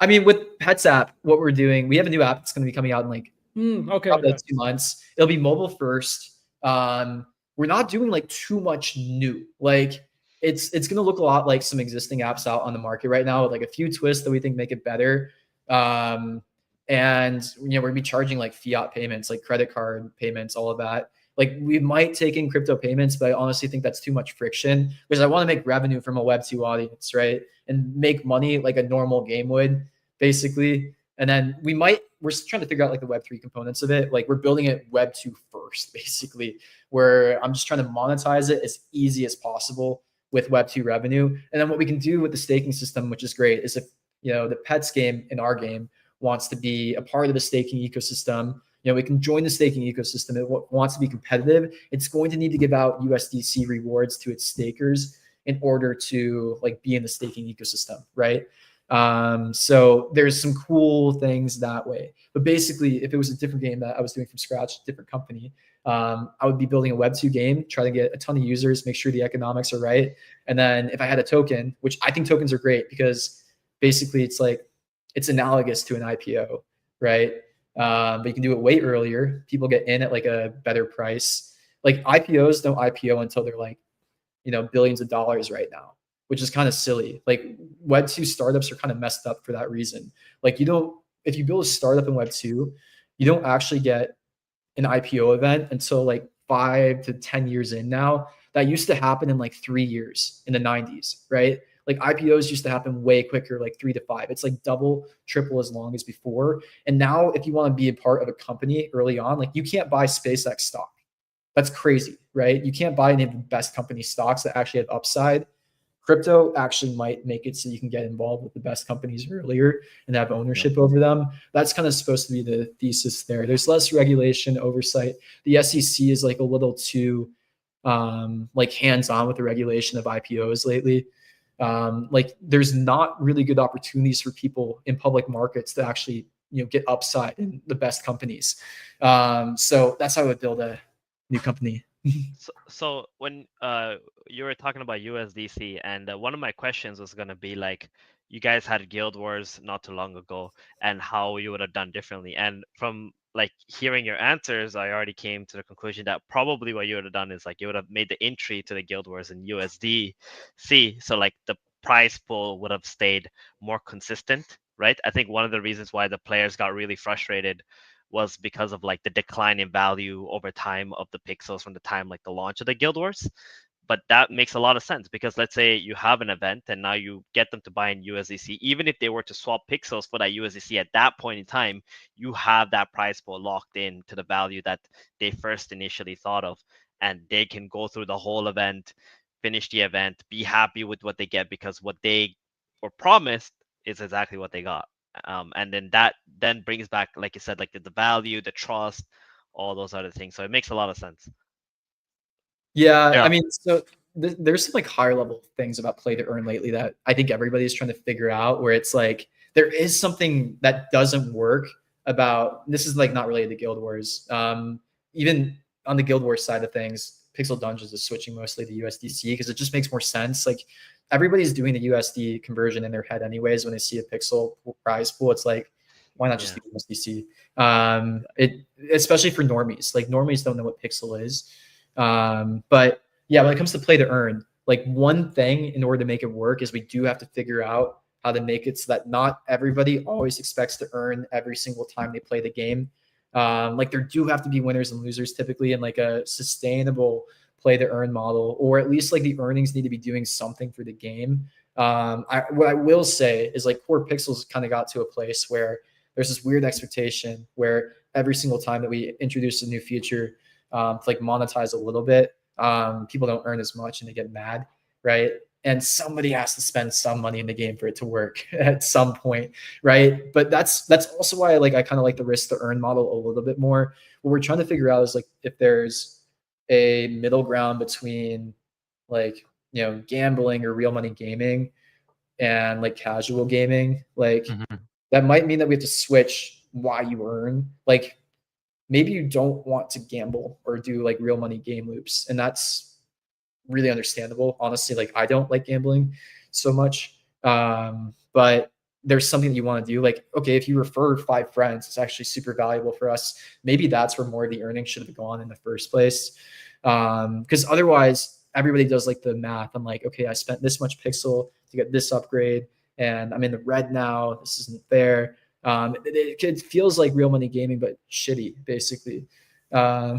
I mean, with Pets app, what we're doing, we have a new app that's going to be coming out in like okay. 2 months. It'll be mobile first. We're not doing like too much new. Like it's going to look a lot like some existing apps out on the market right now with like a few twists that we think make it better. And we're gonna be charging like fiat payments, like credit card payments, all of that. Like we might take in crypto payments, but I honestly think that's too much friction because I want to make revenue from a Web2 audience, right? And make money like a normal game would, basically. And then we're trying to figure out like the Web3 components of it. Like we're building it Web2 first, basically, where I'm just trying to monetize it as easy as possible with Web2 revenue. And then what we can do with the staking system, which is great, is if the Pets game in our game wants to be a part of the staking ecosystem, we can join the staking ecosystem. It wants to be competitive. It's going to need to give out USDC rewards to its stakers in order to like be in the staking ecosystem, right? So there's some cool things that way. But basically, if it was a different game that I was doing from scratch, different company, I would be building a Web2 game, try to get a ton of users, make sure the economics are right. And then if I had a token, which I think tokens are great because basically it's analogous to an IPO, right? but you can do it way earlier. People get in at like a better price. Like IPOs don't IPO until they're like, billions of dollars right now, which is kind of silly. Like Web2 startups are kind of messed up for that reason. Like if you build a startup in Web2, you don't actually get an IPO event until like 5 to 10 years in now. That used to happen in like 3 years in the 90s, right? Like IPOs used to happen way quicker, like 3 to 5. It's like double, triple as long as before. And now if you want to be a part of a company early on, like you can't buy SpaceX stock. That's crazy, right? You can't buy any of the best company stocks that actually have upside. Crypto actually might make it so you can get involved with the best companies earlier and have ownership over them. That's kind of supposed to be the thesis there. There's less regulation, oversight. The SEC is like a little too like hands-on with the regulation of IPOs lately. Like there's not really good opportunities for people in public markets to actually get upside in the best companies. So that's how I would build a new company. So when you were talking about USDC, and one of my questions was going to be like, you guys had Guild Wars not too long ago, and how you would have done differently. And from like hearing your answers, I already came to the conclusion that probably what you would have done is like you would have made the entry to the Guild Wars in USDC, so like the prize pool would have stayed more consistent, right? I think one of the reasons why the players got really frustrated was because of like the decline in value over time of the pixels from the time like the launch of the Guild Wars. But that makes a lot of sense, because let's say you have an event and now you get them to buy in USDC. Even if they were to swap pixels for that USDC at that point in time, you have that price pool locked in to the value that they first initially thought of, and they can go through the whole event, finish the event, be happy with what they get, because what they were promised is exactly what they got. And then that then brings back, like you said, like the value, the trust, all those other things. So it makes a lot of sense. Yeah. I mean, so there's some like higher level things about play to earn lately that I think everybody's trying to figure out, where it's like there is something that doesn't work about, this is like not related to Guild Wars. Even on the Guild Wars side of things, Pixel Dungeons is switching mostly to USDC because it just makes more sense. Like everybody's doing the USD conversion in their head anyways. When they see a pixel prize pool, it's like, why not just do USDC? It especially for normies. Like normies don't know what pixel is. But yeah, when it comes to play to earn, like one thing in order to make it work is we do have to figure out how to make it so that not everybody always expects to earn every single time they play the game. Like there do have to be winners and losers typically in like a sustainable play to earn model, or at least like the earnings need to be doing something for the game. What I will say is like Core Pixels kind of got to a place where there's this weird expectation where every single time that we introduce a new feature to like monetize a little bit, people don't earn as much and they get mad, right? And somebody has to spend some money in the game for it to work at some point, right? But that's also why I kind of like the risk to earn model a little bit more. What we're trying to figure out is like if there's a middle ground between like gambling or real money gaming and like casual gaming. Like that might mean that we have to switch why you earn. Like maybe you don't want to gamble or do like real money game loops, and that's really understandable. Honestly, like I don't like gambling so much, but there's something that you want to do. Like, okay, if you refer 5 friends, it's actually super valuable for us. Maybe that's where more of the earnings should have gone in the first place. Because otherwise everybody does like the math. I'm like, okay, I spent this much pixel to get this upgrade and I'm in the red now. This isn't fair. It feels like real money gaming, but shitty basically. So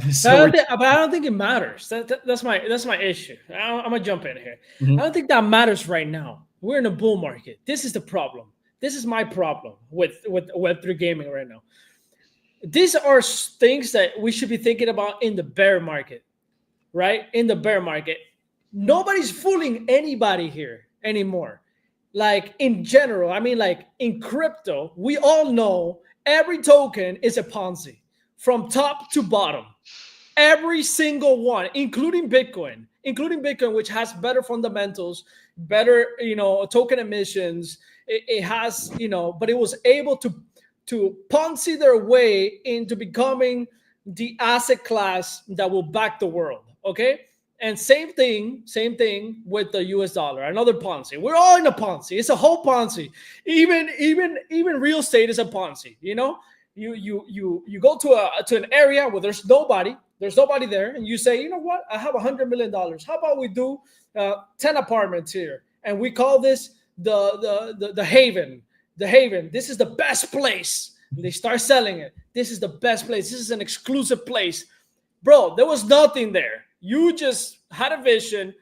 but I don't think it matters. That's my issue. I'm gonna jump in here. I don't think that matters right now. We're in a bull market. This is the problem. This is my problem with Web3 gaming right now. These are things that we should be thinking about in the bear market, right? In the bear market, nobody's fooling anybody here anymore. Like in general, I mean, like in crypto, we all know every token is a Ponzi from top to bottom. Every single one, including Bitcoin, which has better fundamentals, better, token emissions. It has, but it was able to Ponzi their way into becoming the asset class that will back the world. Okay. And same thing with the US dollar, another Ponzi. We're all in a Ponzi. It's a whole Ponzi. Even real estate is a Ponzi. You go to an area where there's nobody there, and you say, you know what, I have $100 million. How about we do 10 apartments here, and we call this the Haven. The Haven. This is the best place. And they start selling it. This is the best place. This is an exclusive place. Bro, there was nothing there. You just had a vision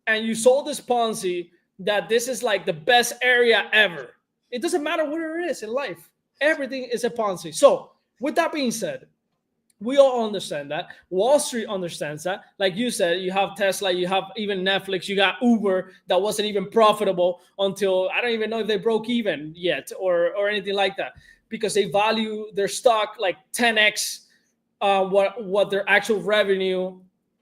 and you sold this Ponzi that this is like the best area ever. It doesn't matter where it is in life. Everything is a Ponzi. So with that being said, we all understand that. Wall Street understands that. Like you said, you have Tesla, you have even Netflix, you got Uber that wasn't even profitable until, I don't even know if they broke even yet or anything like that, because they value their stock like 10x what their actual revenue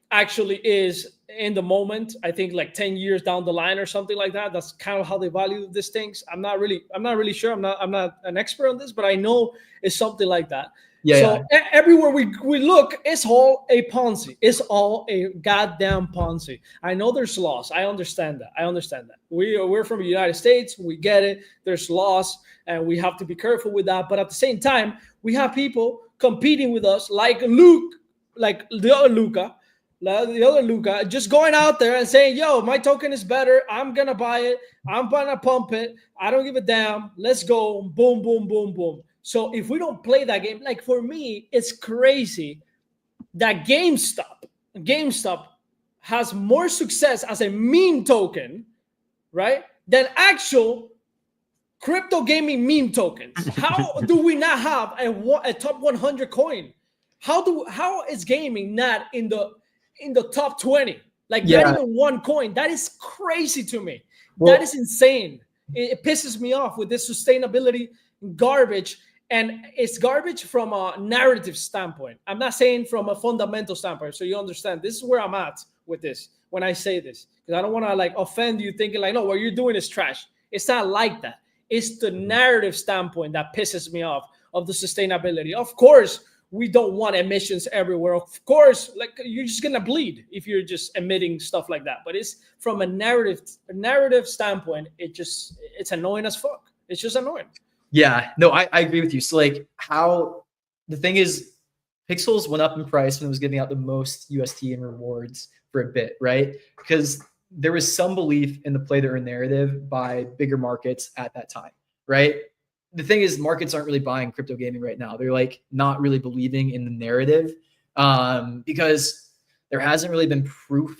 actually is in the moment. I think like 10 years down the line or something like that. That's kind of how they value these things. I'm not really sure. I'm not an expert on this, but I know it's something like that. Everywhere we look, it's all a Ponzi. It's all a goddamn Ponzi. I know there's laws. I understand that. We're from the United States. We get it. There's laws, and we have to be careful with that. But at the same time, we have people competing with us, like the other Luca, just going out there and saying, "Yo, my token is better. I'm gonna buy it. I'm gonna pump it. I don't give a damn. Let's go. Boom, boom, boom, boom." So if we don't play that game, like for me, it's crazy that GameStop has more success as a meme token, right, than actual crypto gaming meme tokens. How do we not have a top 100 coin? How is gaming not in the top 20? Like not even one coin. That is crazy to me. That is insane. It pisses me off with this sustainability garbage. And it's garbage from a narrative standpoint. I'm not saying from a fundamental standpoint. So you understand, this is where I'm at with this when I say this, because I don't want to like offend you thinking like, no, what you're doing is trash. It's not like that. It's the narrative standpoint that pisses me off of the sustainability. Of course, we don't want emissions everywhere. Of course, like you're just gonna bleed if you're just emitting stuff like that. But it's from a narrative standpoint, it's annoying as fuck. It's just annoying. Yeah, no, I agree with you. So like how the thing is, Pixels went up in price when it was giving out the most UST and rewards for a bit, right? Because there was some belief in the play to earn narrative by bigger markets at that time, right? The thing is, markets aren't really buying crypto gaming right now. They're like not really believing in the narrative because there hasn't really been proof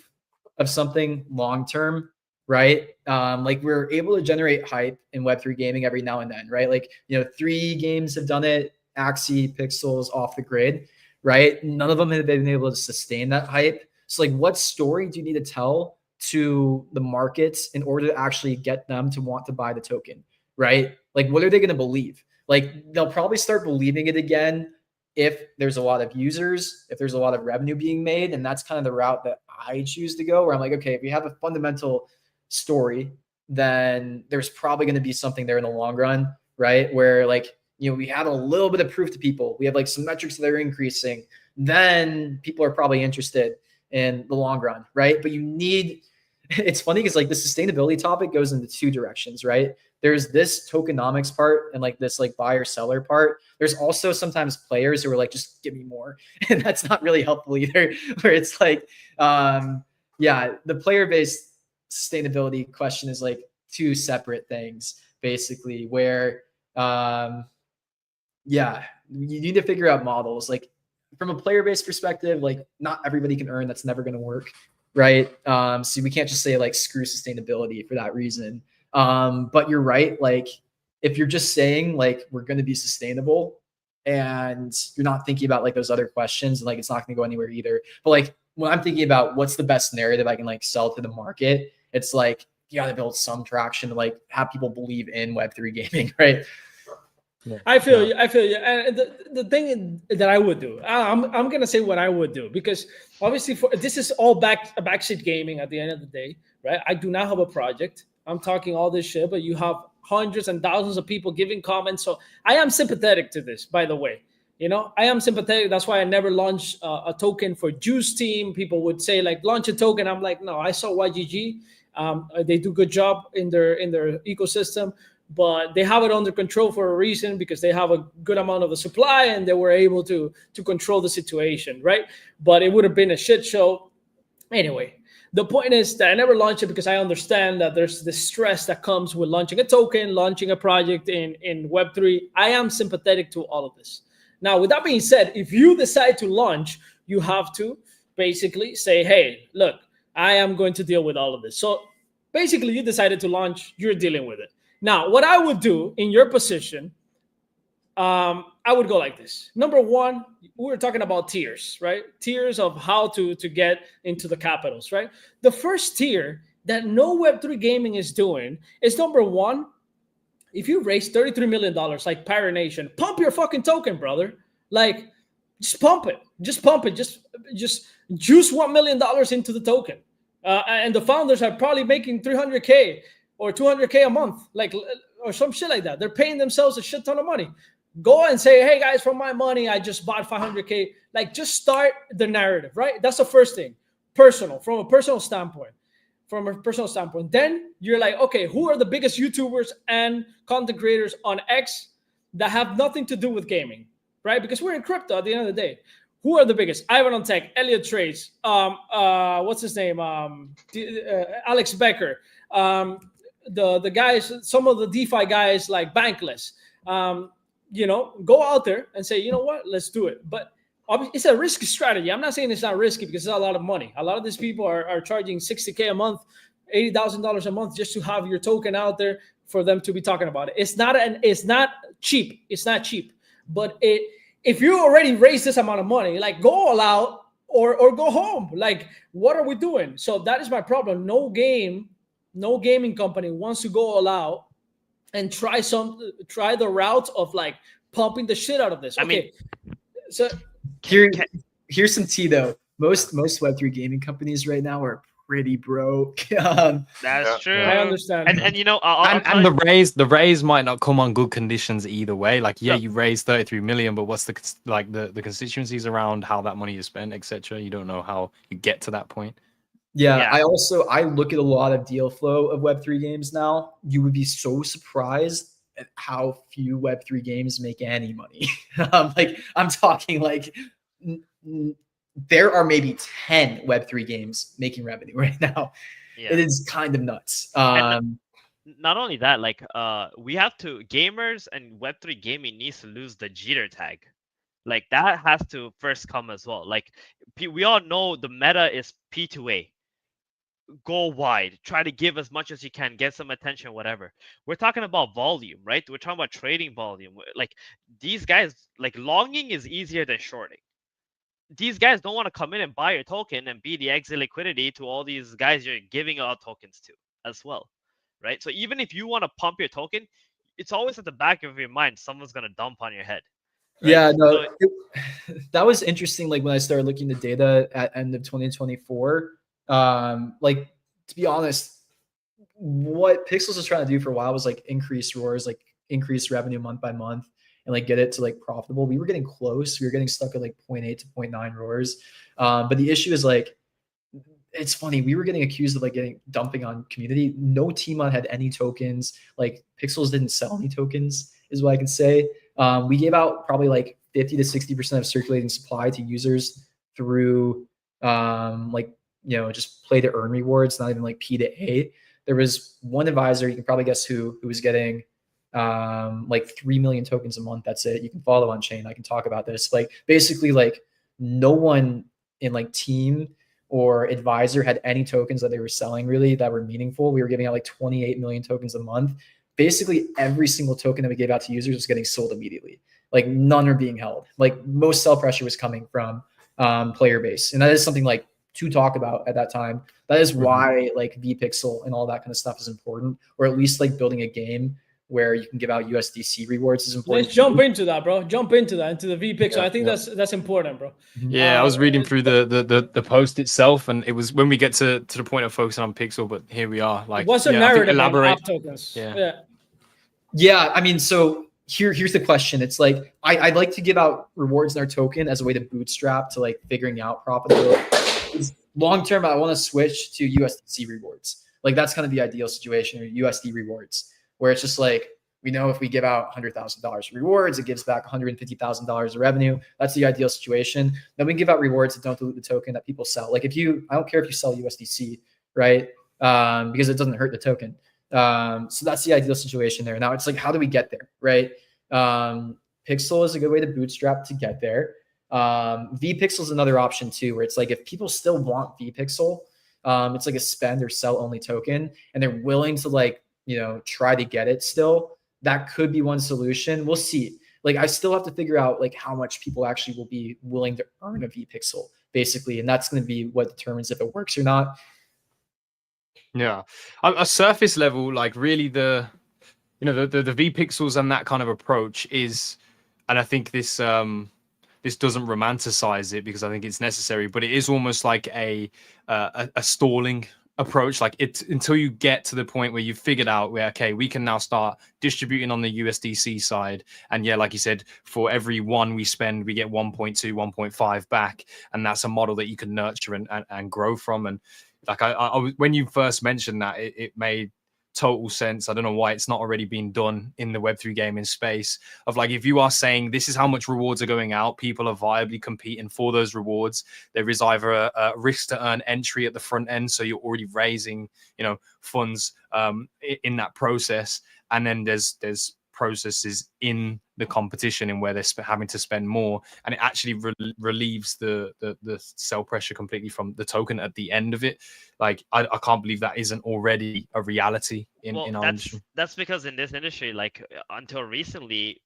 of something long term, right? Like we're able to generate hype in Web3 gaming every now and then, right? Like, 3 games have done it, Axie, Pixels, Off the Grid, right? None of them have been able to sustain that hype. So like what story do you need to tell to the markets in order to actually get them to want to buy the token, right? Like what are they going to believe? Like they'll probably start believing it again if there's a lot of users, if there's a lot of revenue being made. And that's kind of the route that I choose to go, where I'm like, okay, if we have a fundamental story, then there's probably going to be something there in the long run, right? Where like, we have a little bit of proof to people. We have like some metrics that are increasing. Then people are probably interested in the long run, right? But it's funny because like the sustainability topic goes into 2 directions, right? There's this tokenomics part and like this like buyer seller part. There's also sometimes players who are like, just give me more. And that's not really helpful either, where it's like, the player-based sustainability question is like 2 separate things basically, where, you need to figure out models. Like from a player-based perspective, like not everybody can earn. That's never going to work, right? So we can't just say like screw sustainability for that reason. But you're right. Like if you're just saying like we're going to be sustainable and you're not thinking about like those other questions, like it's not going to go anywhere either. But like when I'm thinking about what's the best narrative I can like sell to the market, it's like you got to build some traction to like have people believe in Web3 gaming, right? Yeah. I feel you. And the thing that I would do, I'm gonna say what I would do, because obviously this is all backseat gaming at the end of the day, right? I do not have a project. I'm talking all this shit, but you have hundreds and thousands of people giving comments. So I am sympathetic to this, by the way. I am sympathetic. That's why I never launched a token for Juice Team. People would say like launch a token. I'm like, no, I saw YGG. They do a good job in their ecosystem. but they have it under control for a reason, because they have a good amount of the supply and they were able to control the situation, right? But it would have been a shit show anyway. The point is that I never launched it because I understand that there's this stress that comes with launching a token, launching a project in Web3. I am sympathetic to all of this. Now, with that being said, if you decide to launch, you have to basically say, hey, look, I am going to deal with all of this. So basically, you decided to launch, you're dealing with it. Now, what I would do in your position, I would go like this. Number one, we were talking about tiers, right? Tiers of how to get into the capitals, right? The first tier that no Web3 gaming is doing is, number one, if you raise $33 million, like Pirate Nation, pump your fucking token, brother. Like, just pump it. Just pump it. Just juice $1 million into the token. And the founders are probably making $300K or $200K a month, like, or some shit like that. They're paying themselves a shit ton of money. Go and say, hey guys, from my money, I just bought $500K. Like, just start the narrative, right? That's the first thing. Personal, from a personal standpoint. Then you're like, okay, who are the biggest YouTubers and content creators on X that have nothing to do with gaming, right? Because we're in crypto at the end of the day. Who are the biggest? Ivan on Tech, Elliot Trades, what's his name? Alex Becker, the guys, some of the DeFi guys like Bankless. Go out there and say, you know what, let's do it. But it's a risky strategy. I'm not saying it's not risky, because it's a lot of money. A lot of these people are charging $60K a month, $80,000 a month just to have your token out there for them to be talking about it. It's not cheap. It's not cheap. But if you already raised this amount of money, like, go all out or go home. Like, what are we doing? So that is my problem. No gaming company wants to go all out and try the route of like pumping the shit out of this. Okay. So here's some tea though. Most Web3 gaming companies right now are pretty broke. That's true. I understand. And you know, the raise might not come on good conditions either way. Like, you raised 33 million, but what's the constituencies around how that money is spent, etc. You don't know how you get to that point. Yeah, I look at a lot of deal flow of Web3 games now. You would be so surprised at how few Web3 games make any money. I'm talking like there are maybe 10 Web3 games making revenue right now. Yeah. It is kind of nuts. Not only that, like we have to, gamers and Web3 gaming needs to lose the jitter tag. Like, that has to first come as well. Like, we all know the meta is P2A. Go wide, try to give as much as you can, get some attention, whatever. We're talking about volume, right? We're talking about trading volume. Like, these guys, like, longing is easier than shorting. These guys don't want to come in and buy your token and be the exit liquidity to all these guys you're giving out tokens to as well, right? So even if you want to pump your token, it's always at the back of your mind, someone's going to dump on your head. Right? Yeah, no, that was interesting. Like, when I started looking at data at end of 2024, like, to be honest, what Pixels was trying to do for a while was like increase roars, like increase revenue month by month, and like get it to like profitable. We were getting close. We were getting stuck at like 0.8 to 0.9 roars. But the issue is, like, it's funny. We were getting accused of like dumping on community. No team had any tokens. Like, Pixels didn't sell any tokens, is what I can say. We gave out probably like 50 to 60% of circulating supply to users through just play to earn rewards, not even like P to A. There was one advisor, you can probably guess who was getting like 3 million tokens a month. That's it. You can follow on chain. I can talk about this. Like, basically, like, no one in like team or advisor had any tokens that they were selling really that were meaningful. We were giving out like 28 million tokens a month. Basically, every single token that we gave out to users was getting sold immediately. Like, none are being held. Like, most sell pressure was coming from player base. And that is something like to talk about at that time. That is why like vPixel and all that kind of stuff is important, or at least like building a game where you can give out USDC rewards is important. Let's jump into that, bro. Jump into the vPixel. I think that's important, bro. Yeah, I was reading through the post itself, and it was when we get to the point of focusing on Pixel, but here we are. Like, what's the narrative on app tokens? Yeah. I mean, so here's the question. It's like I'd like to give out rewards in our token as a way to bootstrap to like figuring out profitability. Long term, I want to switch to USDC rewards. Like, that's kind of the ideal situation, or USD rewards, where it's just like We know if we give out $100,000 rewards, it gives back $150,000 of revenue. That's the ideal situation. Then we can give out rewards that don't dilute the token that people sell. Like I don't care if you sell USDC, right? Because it doesn't hurt the token. So that's the ideal situation there. Now it's like, how do we get there, right? Pixel is a good way to bootstrap to get there. vPixel is another option too, where it's like if people still want vPixel, it's like a spend or sell only token, and they're willing to like, try to get it still. That could be one solution. We'll see. Like I still have to figure out like how much people actually will be willing to earn a vPixel, basically, and that's going to be what determines if it works or not. Yeah, a surface level, like really the vPixels and that kind of approach is, and I think this doesn't romanticize it because I think it's necessary, but it is almost like a stalling approach. Like it's until you get to the point where you've figured out where, okay, we can now start distributing on the USDC side. And yeah, like you said, for every one we spend, we get 1.2, 1.5 back. And that's a model that you can nurture and grow from. And like I when you first mentioned that, it made total sense. I don't know why it's not already been done in the Web3 gaming space of like, if you are saying this is how much rewards are going out, people are viably competing for those rewards. There is either a risk to earn entry at the front end, so you're already raising funds in that process, and then there's processes in the competition in where they're having to spend more, and it actually relieves the sell pressure completely from the token at the end of it. Like I can't believe that isn't already a reality in our industry. That's because in this industry, like until recently,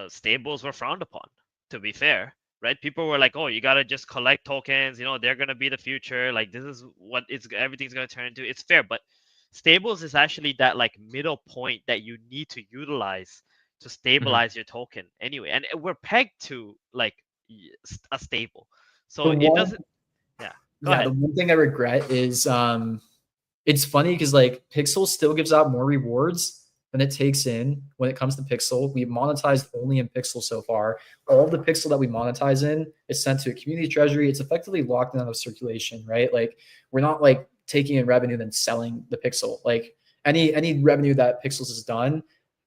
stables were frowned upon, to be fair, right? People were like, oh, you gotta just collect tokens, they're gonna be the future, like this is what everything's gonna turn into. It's fair, but stables is actually that like middle point that you need to utilize to stabilize your token anyway, and we're pegged to like a stable, so it doesn't. Go ahead. The one thing I regret is it's funny because like Pixel still gives out more rewards than it takes in when it comes to Pixel. We monetized only in Pixel so far. All the Pixel that we monetize in is sent to a community treasury. It's effectively locked out of circulation, right? Like we're not like taking in revenue then selling the Pixel. Like any revenue that Pixels has done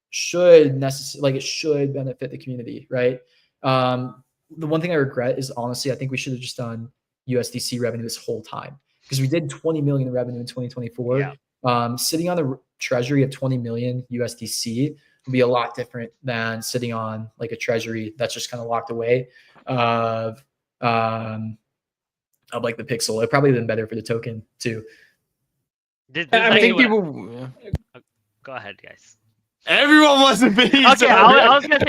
should benefit the community, right? The one thing I regret is honestly, I think we should have just done USDC revenue this whole time, because we did 20 million in revenue in 2024. Yeah. Sitting on a treasury of 20 million USDC would be a lot different than sitting on like a treasury that's just kind of locked away of like the Pixel. It probably been better for the token too. I think people. Go ahead, guys. Everyone wants to be. Okay, I was gonna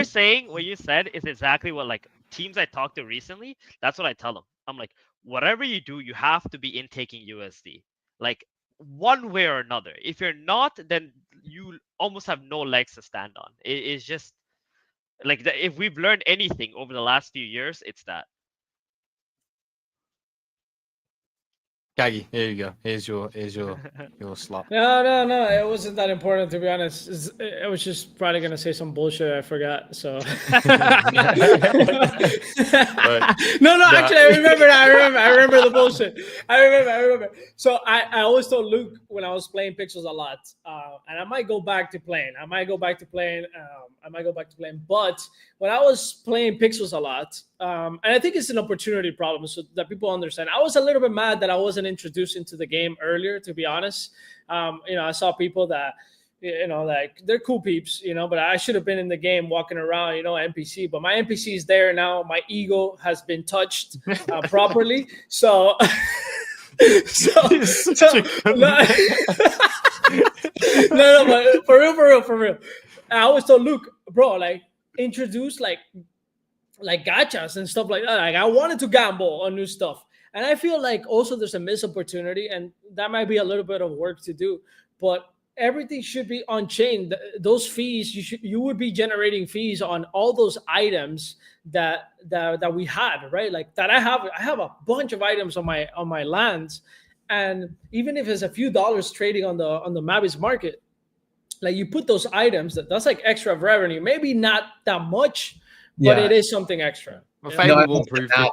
say what you said is exactly what like teams I talked to recently. That's what I tell them. I'm like, whatever you do, you have to be intaking USD, like one way or another. If you're not, then you almost have no legs to stand on. It's just like if we've learned anything over the last few years, it's that. Kagi, here you go. Here's your slot. No. It wasn't that important, to be honest. I was just probably gonna say some bullshit I forgot. So. No. Actually, I remember. I remember the bullshit. I remember. So I always told Luke when I was playing Pixels a lot, and I might go back to playing. But when I was playing Pixels a lot, and I think it's an opportunity problem, so that people understand. I was a little bit mad that I wasn't introduced into the game earlier, to be honest. I saw people that, like they're cool peeps, but I should have been in the game walking around, NPC. But my NPC is there now. My ego has been touched properly. So, no, but for real. I always told Luke, bro, like introduce like gachas and stuff like that. Like I wanted to gamble on new stuff. And I feel like also there's a missed opportunity, and that might be a little bit of work to do, but everything should be on chain. Those fees, you would be generating fees on all those items that we had, right? Like that I have a bunch of items on my lands, and even if it's a few dollars trading on the Mavis market, like you put those items, that's like extra revenue. Maybe not that much, but it is something extra.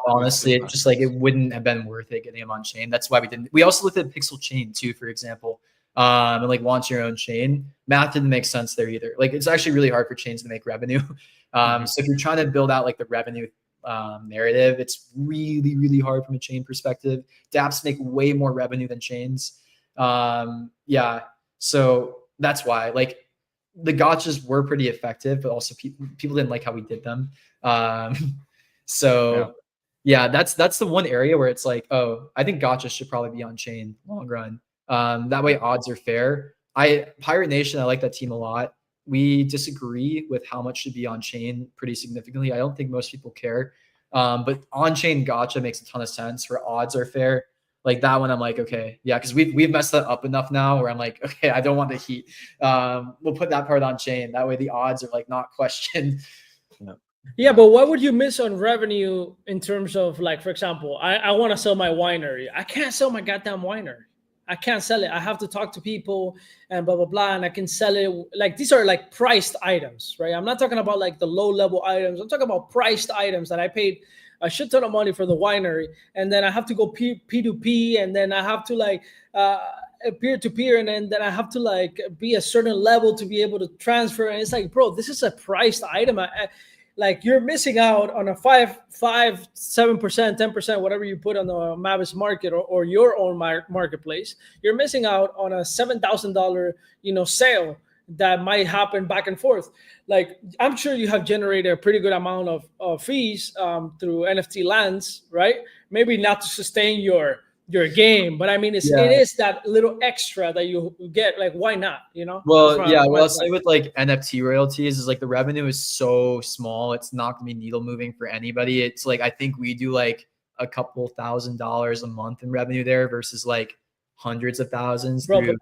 Honestly, it wouldn't have been worth it getting them on chain. That's why we didn't. We also looked at Pixel Chain too, for example. and like launch your own chain, math didn't make sense there either. Like it's actually really hard for chains to make revenue. So if you're trying to build out like the revenue narrative, it's really, really hard from a chain perspective. dApps make way more revenue than chains. Yeah, so that's why like the gotchas were pretty effective, but also people didn't like how we did them. So yeah, that's the one area where it's like, oh, I think gotchas should probably be on chain long run. That way odds are fair. Pirate Nation, I like that team a lot. We disagree with how much should be on chain pretty significantly. I don't think most people care. But on chain gotcha makes a ton of sense where odds are fair. Like that one, I'm like, okay, yeah, because we've messed that up enough now where I'm like, okay, I don't want the heat. We'll put that part on chain. That way the odds are like not questioned. Yeah, but what would you miss on revenue in terms of like, for example, I want to sell my winery. I can't sell my goddamn winery. I can't sell it. I have to talk to people and blah, blah, blah. And I can sell it. Like these are like priced items, right? I'm not talking about like the low level items. I'm talking about priced items that I paid a shit ton of money for the winery. And then I have to go P2P. And then I have to like peer to peer. And then I have to like be a certain level to be able to transfer. And it's like, bro, this is a priced item. Like you're missing out on a 7%, 10%, whatever you put on the Mavis market or your own marketplace. You're missing out on a $7,000, sale that might happen back and forth. Like I'm sure you have generated a pretty good amount of fees through NFT lands, right? Maybe not to sustain your game, but I mean, it is that little extra that you get. Like, why not? Well, yeah. Well, I'll say with like NFT royalties is like the revenue is so small, it's not gonna be needle moving for anybody. It's like I think we do like a couple $1,000s a month in revenue there versus like hundreds of thousands. Bro, through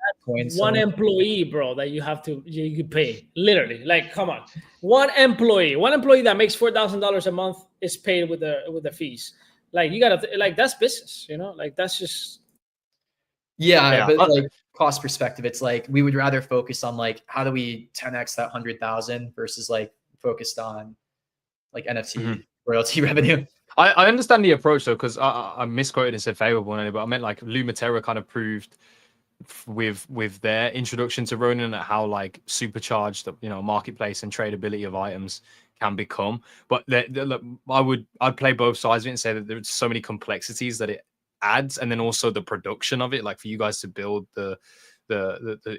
one employee, bro, that you pay. Literally, like, come on, one employee that makes $4,000 a month is paid with the fees. Like you gotta like that's business, like that's just but like cost perspective, it's like we would rather focus on like how do we 10x that 100,000 versus like focused on like NFT royalty revenue. I understand the approach though, because I misquoted and said favorable, but I meant like Lumaterra kind of proved with their introduction to Ronin at how like supercharged marketplace and tradability of items can become. But look, I'd play both sides of it and say that there's so many complexities that it adds, and then also the production of it, like for you guys to build the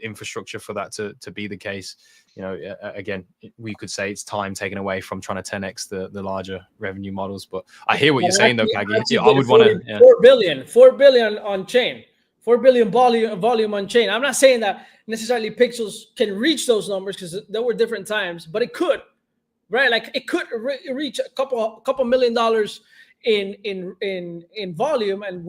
infrastructure for that to be the case. Again, we could say it's time taken away from trying to 10x the larger revenue models. But I hear what you're saying though, Kagi. I would want to 4 billion on chain. 4 billion volume on chain. I'm not saying that necessarily Pixels can reach those numbers because there were different times, but it could, right? Like it could reach a couple $1 million in volume, and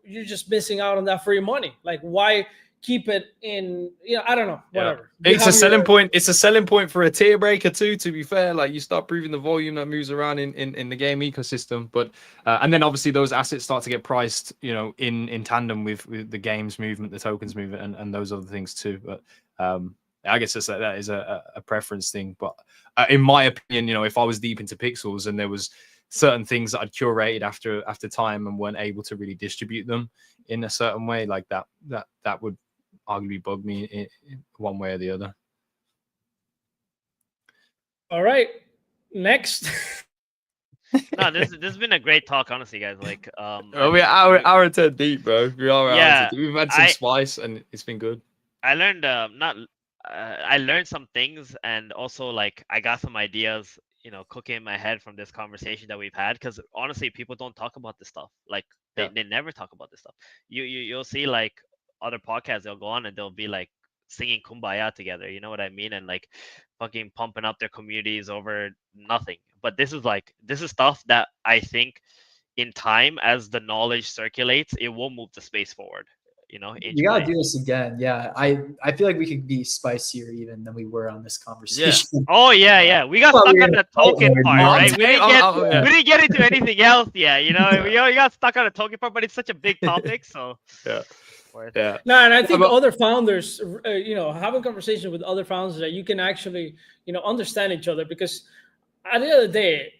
you're just missing out on that free money. Like why keep it in? I don't know. Whatever. It's a selling point. It's a selling point for a tier breaker too. To be fair, like you start proving the volume that moves around in the game ecosystem, but and then obviously those assets start to get priced, in tandem with the game's movement, the tokens movement, and those other things too. But I guess that is a preference thing. But in my opinion, if I was deep into Pixels and there was certain things that I'd curated after time and weren't able to really distribute them in a certain way, like that would arguably bug me in one way or the other. All right, next. No, this has been a great talk, honestly, guys. Like, we're hour and 10 deep, bro. We are hour 10 deep. We've had some spice, and it's been good. I learned I learned some things, and also like I got some ideas, cooking in my head from this conversation that we've had. Because honestly, people don't talk about this stuff. Like they never talk about this stuff. You'll see like other podcasts, they'll go on and they'll be like singing Kumbaya together, you know what I mean, and like fucking pumping up their communities over nothing. But this is stuff that I think in time, as the knowledge circulates, it will move the space forward. You gotta do this again. I feel like we could be spicier even than we were on this conversation. We got stuck on the token part, right? We didn't get into anything else yet. We got stuck on the token part, but it's such a big topic, so No, and I think other founders, having conversations with other founders that you can actually, understand each other, because at the end of the day,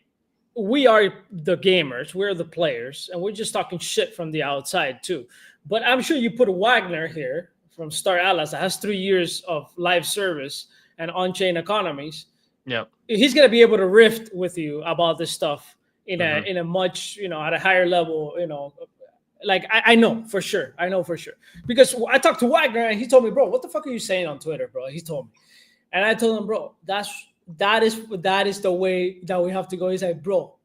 we are the gamers, we're the players, and we're just talking shit from the outside too. But I'm sure you put Wagner here from Star Atlas that has 3 years of live service and on-chain economies, Yeah. he's gonna be able to riff with you about this stuff in a much, at a higher level, like I know for sure. I know for sure. Because I talked to Wagner and he told me, bro, what the fuck are you saying on Twitter, bro? He told me. And I told him, bro, that is the way that we have to go. He's like, bro,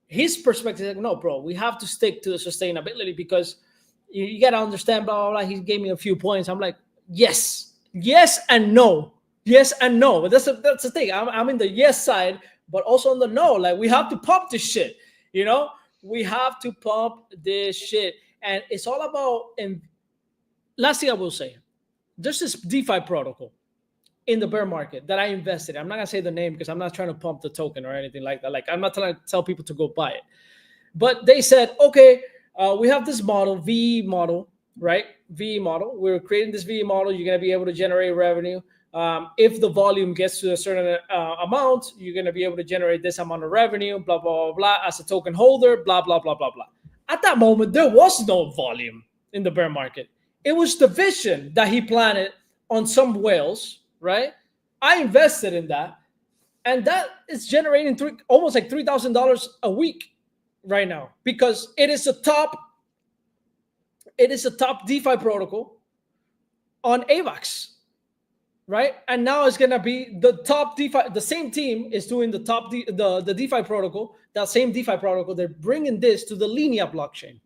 his perspective is like, no, bro, we have to stick to the sustainability because you got to understand, blah, blah, blah. He gave me a few points. I'm like, yes and no. Yes and no. But that's the thing. I'm in the yes side, but also on the no. Like, we have to pump this shit, We have to pump this shit. And it's all about, and last thing I will say, there's this DeFi protocol in the bear market that I invested in. I'm not going to say the name because I'm not trying to pump the token or anything like that. Like, I'm not trying to tell people to go buy it. But they said, okay, we have this model, VE model, right? VE model. We're creating this VE model. You're going to be able to generate revenue. If the volume gets to a certain amount, you're going to be able to generate this amount of revenue, blah, blah, blah, blah, as a token holder, blah, blah, blah, blah, blah. At that moment, there was no volume in the bear market. It was the vision that he planted on some whales, right? I invested in that. And that is generating almost like $3,000 a week right now because it is a top DeFi protocol on AVAX. Right, and now it's gonna be the top DeFi. The same team is doing the top the DeFi protocol. That same DeFi protocol, they're bringing this to the Linea blockchain,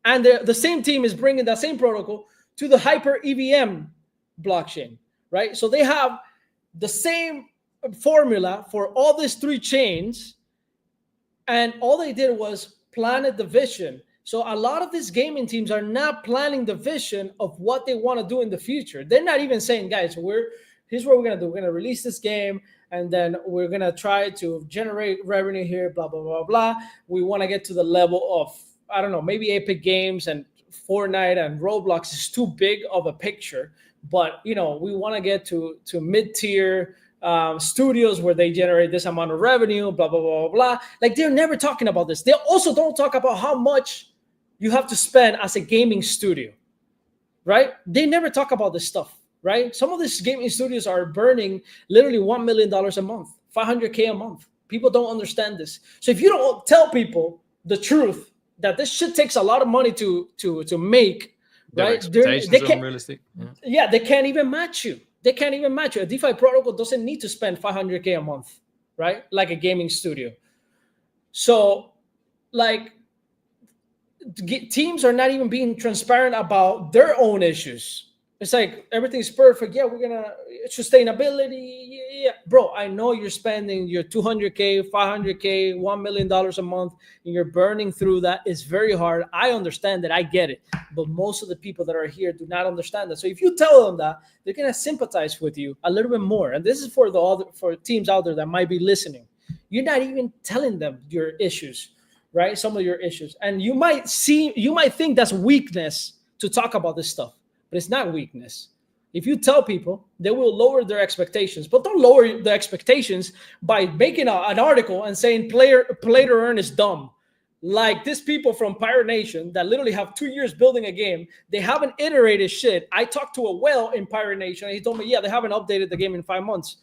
and the same team is bringing that same protocol to the Hyper EVM blockchain. Right, so they have the same formula for all these three chains, and all they did was planet the vision. So a lot of these gaming teams are not planning the vision of what they want to do in the future. They're not even saying, guys, here's what we're going to do. We're going to release this game, and then we're going to try to generate revenue here, blah, blah, blah, blah. We want to get to the level of, I don't know, maybe Epic Games and Fortnite and Roblox is too big of a picture. But, we want to get to mid-tier studios where they generate this amount of revenue, blah, blah, blah, blah. Like, they're never talking about this. They also don't talk about how much you have to spend as a gaming studio, right? They never talk about this stuff, right? Some of these gaming studios are burning literally $1 million a month, $500K a month. People don't understand this. So if you don't tell people the truth that this shit takes a lot of money to make, right? They can't, unrealistic. Yeah, they can't even match you. They can't even match you. A DeFi protocol doesn't need to spend $500K a month, right? Like a gaming studio. So, like, teams are not even being transparent about their own issues. It's like everything's perfect. Yeah, we're gonna sustainability. Yeah, bro. I know you're spending your $200K, $500K, $1 million a month, and you're burning through that. It's very hard. I understand that. I get it. But most of the people that are here do not understand that. So if you tell them that, they're gonna sympathize with you a little bit more. And this is for for teams out there that might be listening. You're not even telling them your issues. Right? Some of your issues. And you might think that's weakness to talk about this stuff, but it's not weakness. If you tell people, they will lower their expectations, but don't lower the expectations by making an article and saying play to earn is dumb. Like these people from Pirate Nation that literally have 2 years building a game. They haven't iterated shit. I talked to a whale in Pirate Nation and he told me, yeah, they haven't updated the game in 5 months.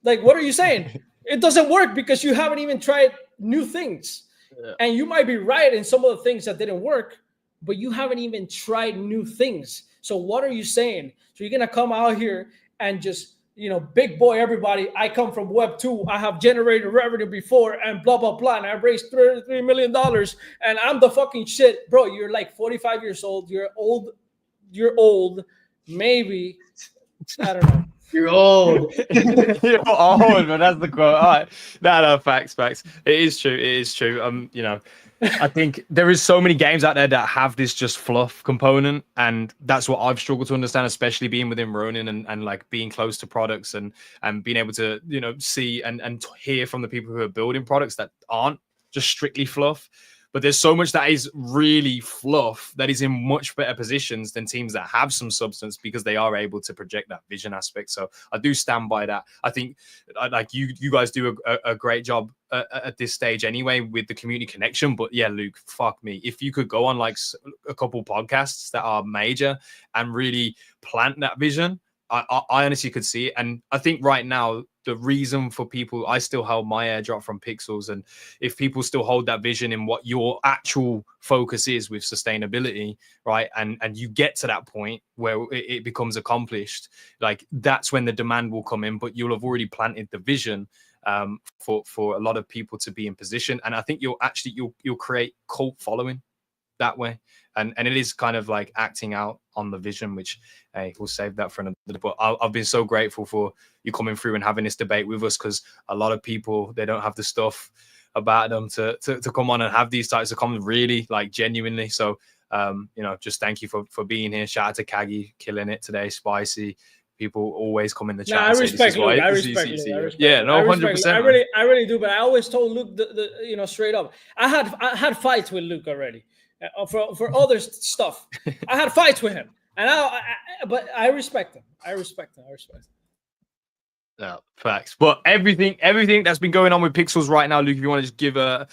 Like, what are you saying? It doesn't work because you haven't even tried new things. Yeah. And you might be right in some of the things that didn't work, but you haven't even tried new things. So what are you saying? So you're going to come out here and just, big boy, everybody, I come from Web 2. I have generated revenue before and blah, blah, blah. And I raised $33 million and I'm the fucking shit. Bro, you're like 45 years old. You're old. Maybe. I don't know. You're old. You're old, but that's the quote. All right. No, facts. It is true. I think there is so many games out there that have this just fluff component, and that's what I've struggled to understand, especially being within Ronin and like being close to products and being able to, see and hear from the people who are building products that aren't just strictly fluff. But there's so much that is really fluff that is in much better positions than teams that have some substance because they are able to project that vision aspect. So I do stand by that. I think like you guys do a great job at this stage anyway with the community connection. But yeah, Luke, fuck me. If you could go on like a couple podcasts that are major and really plant that vision, I honestly could see it. And I think right now, the reason for people, I still hold my airdrop from Pixels. And if people still hold that vision in what your actual focus is with sustainability, right? And you get to that point where it becomes accomplished, like that's when the demand will come in, but you'll have already planted the vision for a lot of people to be in position. And I think you'll create cult following that way. And it is kind of like acting out on the vision, which, hey, we'll save that for another. But I've been so grateful for you coming through and having this debate with us, because a lot of people, they don't have the stuff about them to come on and have these types of comments, really, like genuinely. So, just thank you for being here. Shout out to Kagi, killing it today. Spicy. People always come in the chat. I respect Luke. I respect Luke. Yeah, no, 100%. I really do. But I always told Luke, straight up. I had fights with Luke already for other stuff. I had fights with him, and but I respect him. I respect him. Yeah, facts. But everything that's been going on with Pixels right now, Luke, if you want to just give a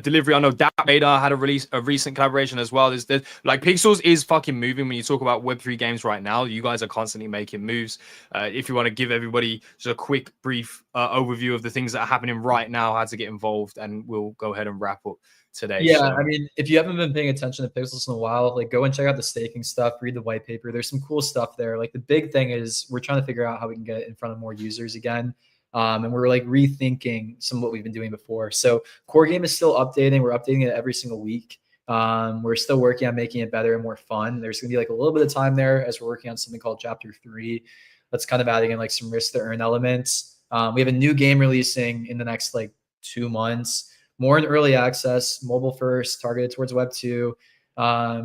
delivery. I know Dark Vader had a recent collaboration as well. There's like Pixels is fucking moving. When you talk about Web3 games right now, you guys are constantly making moves. If you want to give everybody just a quick, brief overview of the things that are happening right now, how to get involved, and we'll go ahead and wrap up today. Yeah, so. I mean, if you haven't been paying attention to Pixels in a while, like go and check out the staking stuff, read the white paper. There's some cool stuff there. Like the big thing is we're trying to figure out how we can get it in front of more users again. And we're like rethinking some of what we've been doing before. So core game is still updating. We're updating it every single week. We're still working on making it better and more fun. There's going to be like a little bit of time there as we're working on something called Chapter 3. That's kind of adding in like some risk to earn elements. We have a new game releasing in the next like 2 months. More in early access, mobile first, targeted towards Web 2.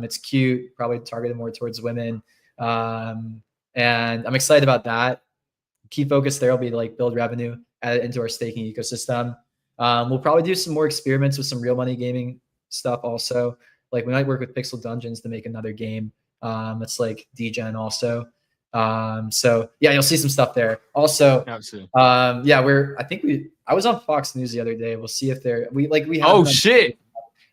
It's cute, probably targeted more towards women. And I'm excited about that. Key focus there will be to like build revenue, add it into our staking ecosystem. We'll probably do some more experiments with some real money gaming stuff also. Like we might work with Pixel Dungeons to make another game. It's like degen also. So yeah, you'll see some stuff there. Also, absolutely. I was on Fox News the other day. We'll see if we have. Oh shit!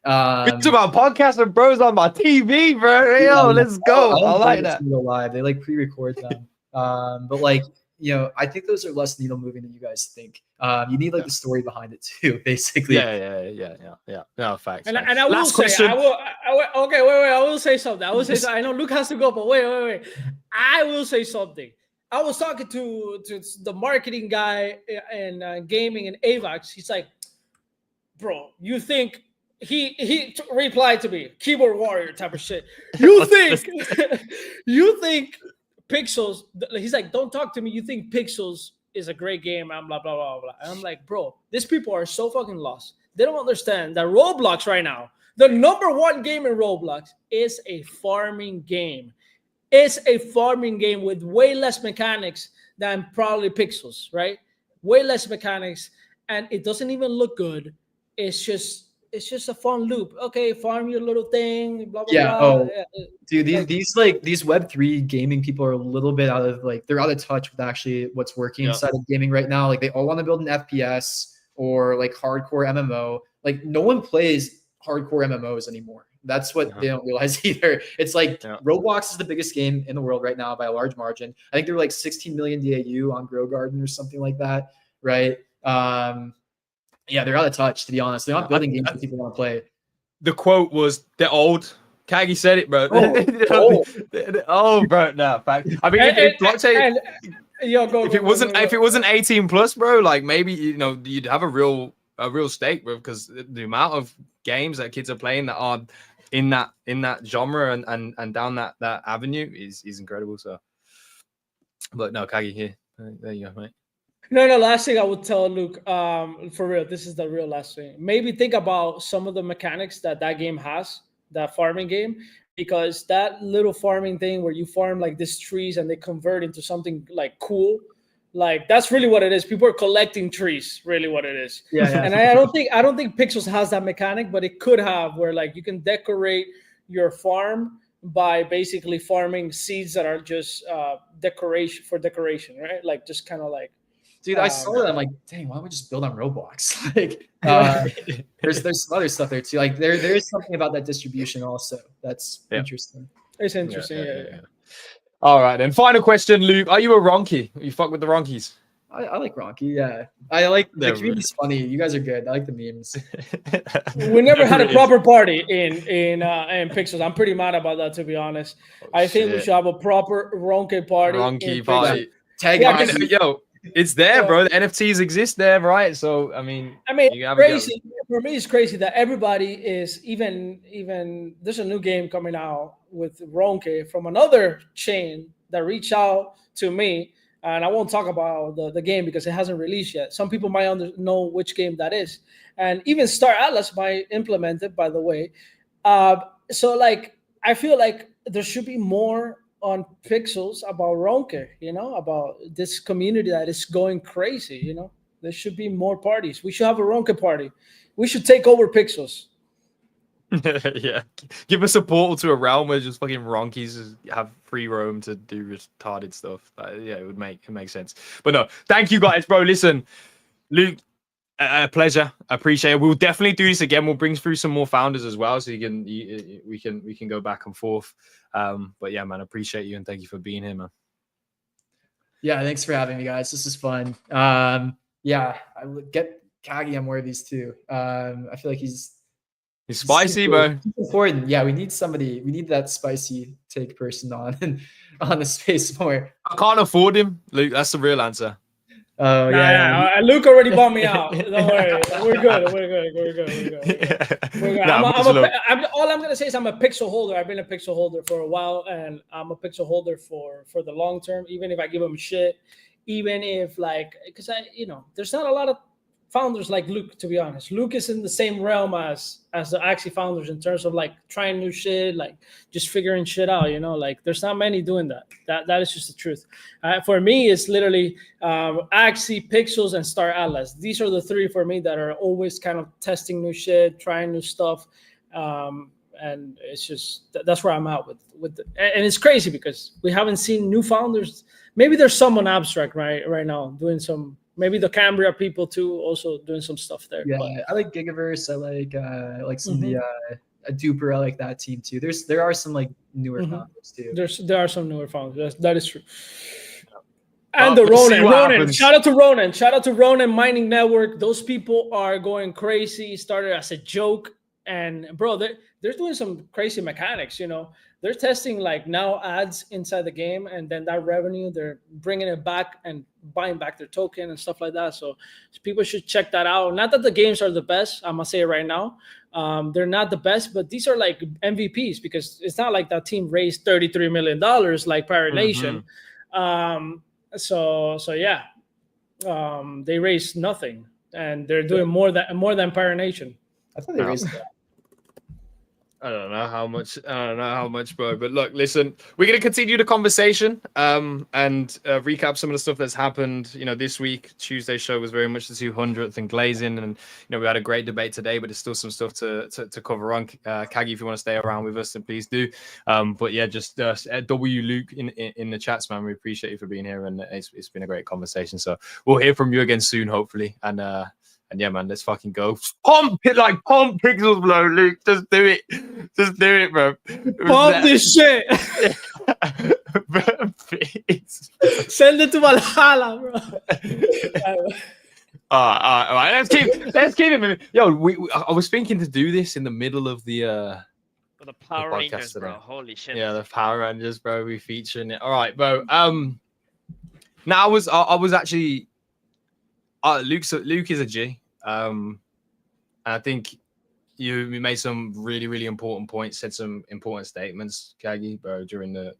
It's about podcasting bros on my TV, bro. Yo, let's go. I like that. Live. They like pre-record them. But like, I think those are less needle moving than you guys think. You need like the story behind it too, basically. Yeah. No, facts. And I will say, I will say something. I know Luke has to go, but wait. I will say something. I was talking to the marketing guy in gaming and AVAX. He's like, bro, you think he replied to me, keyboard warrior type of shit. You think Pixels? He's like, don't talk to me. You think Pixels is a great game? I'm blah blah blah blah. And I'm like, bro, these people are so fucking lost. They don't understand that Roblox right now, the number one game in Roblox, is a farming game. It's a farming game with way less mechanics than probably Pixels, right? Way less mechanics, and it doesn't even look good. It's just a fun loop. Okay, farm your little thing, blah blah blah. Oh, dude, these Web3 gaming people are a little bit they're out of touch with actually what's working inside of gaming right now. Like they all want to build an FPS or like hardcore MMO. Like no one plays hardcore MMOs anymore. That's what they don't realize either. It's like Roblox is the biggest game in the world right now by a large margin. I think they're like 16 million DAU on Grow Garden or something like that, right? Yeah, they're out of touch, to be honest. They're not building games that people want to play. The quote was, "They're old." Kagi said it, bro. Bro. No, fact. I mean, if it wasn't 18 plus, bro, like maybe you'd have a real stake, bro, because the amount of games that kids are playing that are in that genre and down that avenue is incredible. So, but no, Kagi here. There you go, mate. No. Last thing I would tell Luke, for real, this is the real last thing. Maybe think about some of the mechanics that game has, that farming game, because that little farming thing where you farm like these trees and they convert into something like cool, Like that's really what it is. People are collecting trees, really what it is. Yeah. And I don't think Pixels has that mechanic, but it could have, where like you can decorate your farm by basically farming seeds that are just decoration, right? Like just kind of like. Dude, I saw that. I'm like, dang, why don't we just build on Roblox? Like, there's some other stuff there too. Like, there is something about that distribution also that's interesting. It's interesting. Yeah. All right, then. Final question, Luke. Are you a Ronky? You fuck with the Ronkies? I like Ronky, yeah. I like the community's funny. You guys are good. I like the memes. We never had a proper party in Pixels. I'm pretty mad about that, to be honest. I think we should have a proper Ronky party. Ronky party. Tag yo, it's there, bro. The NFTs exist there, right? So I mean, crazy for me. It's crazy that everybody is even. There's a new game coming out with Ronke from another chain that reached out to me, and I won't talk about the game because it hasn't released yet. Some people might know which game that is, and even Star Atlas might implement it, by the way. So like, I feel like there should be more on Pixels about Ronke, about this community that is going crazy. There should be more parties. We should have a Ronke party. We should take over Pixels. Yeah, give us a portal to a realm where just fucking Ronkies have free roam to do retarded stuff. It makes sense. But no, thank you guys, bro. Listen, Luke, a pleasure. I appreciate it. We'll definitely do this again. We'll bring through some more founders as well, so we can go back and forth. But yeah, man, appreciate you and thank you for being here, man. Yeah, thanks for having me, guys. This is fun. Yeah, I get Kagi on more of these too. I feel like he's spicy, bro. Important. Yeah, we need somebody. We need that spicy take person on the space more. I can't afford him, Luke. That's the real answer. Oh yeah. Luke already bought me out. Don't worry, we're good. All I'm gonna say is I'm a Pixel holder. I've been a Pixel holder for a while, and I'm a Pixel holder for the long term. Even if I give him shit, even if because there's not a lot of founders like Luke, to be honest. Luke is in the same realm as the Axie founders in terms of like trying new shit, like just figuring shit out, like there's not many doing that. That is just the truth. For me, it's literally Axie, Pixels, and Star Atlas. These are the three for me that are always kind of testing new shit, trying new stuff. And it's just, that's where I'm at with and it's crazy because we haven't seen new founders. Maybe there's someone abstract right now doing some. Maybe the Cambria people too, also doing some stuff there. Yeah, I like Gigaverse. I like some of the Duper. I like that team too. There are some like newer founders too. There are some newer founders. That is true. And the Ronin. Shout out to Ronin Mining Network. Those people are going crazy. It started as a joke, and bro, they're doing some crazy mechanics. They're testing like now ads inside the game, and then that revenue they're bringing it back and buying back their token and stuff like that. So people should check that out. Not that the games are the best, I'm gonna say it right now. They're not the best, but these are like MVPs because it's not like that team raised $33 million like Pirate Nation. So yeah, they raised nothing, and they're doing more than Pirate Nation. I thought they raised that. I don't know how much, bro. But look, listen, we're gonna continue the conversation and recap some of the stuff that's happened. This week, Tuesday's show was very much the 200th and glazing, and we had a great debate today. But there's still some stuff to cover on. Kagi, if you want to stay around with us, then please do. But yeah, just W Luke in the chats, man. We appreciate you for being here, and it's been a great conversation. So we'll hear from you again soon, hopefully, and yeah, man, let's fucking go. Pump Pixels, bro. Luke, just do it, bro. Pump this shit. Send it to Valhalla, bro. All right. Let's keep it moving. Yo, I was thinking to do this in the middle of the Power Rangers, bro. Holy shit. Yeah, the Power Rangers, bro. We featuring it. All right, bro. Now I was actually. Luke is a G. And I think you made some really, really important points, said some important statements, Kagi, bro, during the